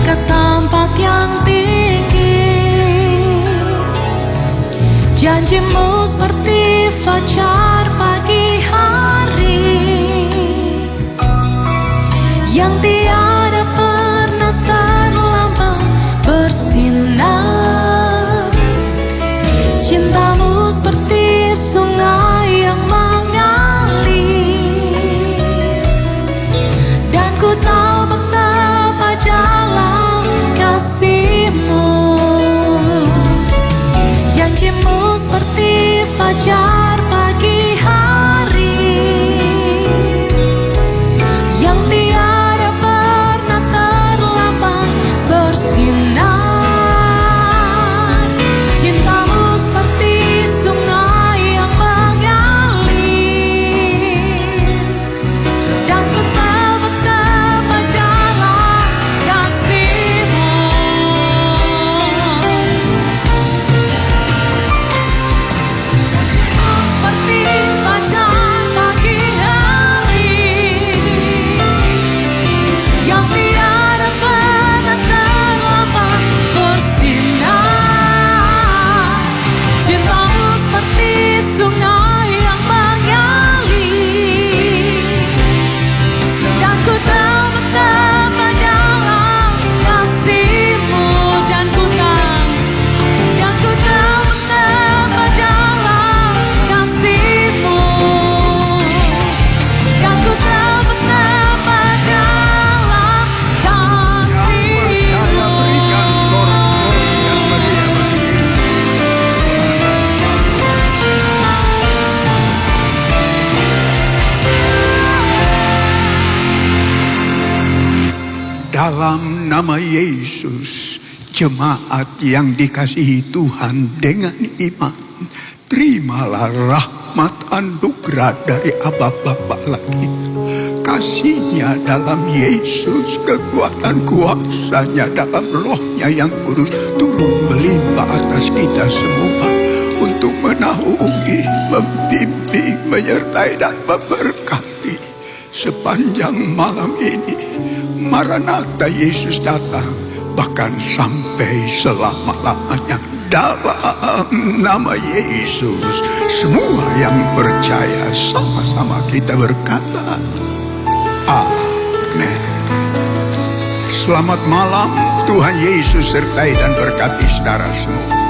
ke tempat yang tinggi. Janjimu seperti fajar pagi hari, yang tiada pernah terlambat bersinar. Cintamu seperti sungai yang mengalir, dan ku tahu betapa dalam kasih-Mu. Janji-Mu seperti fajar pagi hari, yang tiada pernah terlambat bersinar. Cinta-Mu seperti sungai yang mengalir, dan ku tahu betapa dalam kasih-Mu. Seperti fajar pagi hari, yang tiada pernah terlambat bersinar. Cinta-Mu seperti sungai yang mengalir, dan ku tahu betapa dalam kasih-Mu. Dan ku tahu betapa dalam kasih-Mu. Dan ku tahu betapa dalam kasih-Mu. Dalam nama Yesus, jemaat yang dikasihi Tuhan dengan iman, terimalah rahmat rahmat anugerah dari Aba Bapa lagi. Kasihnya dalam Yesus, kekuatan kuasanya dalam rohnya yang kudus turun melimpah atas kita semua untuk menaungi, membimbing, menyertai dan memberkati sepanjang malam ini. Maranatha, Yesus datang, bahkan sampai selama-lamanya. Dalam nama Yesus, semua yang percaya sama-sama kita berkata, amin. Selamat malam, Tuhan Yesus sertai dan berkati saudara semua.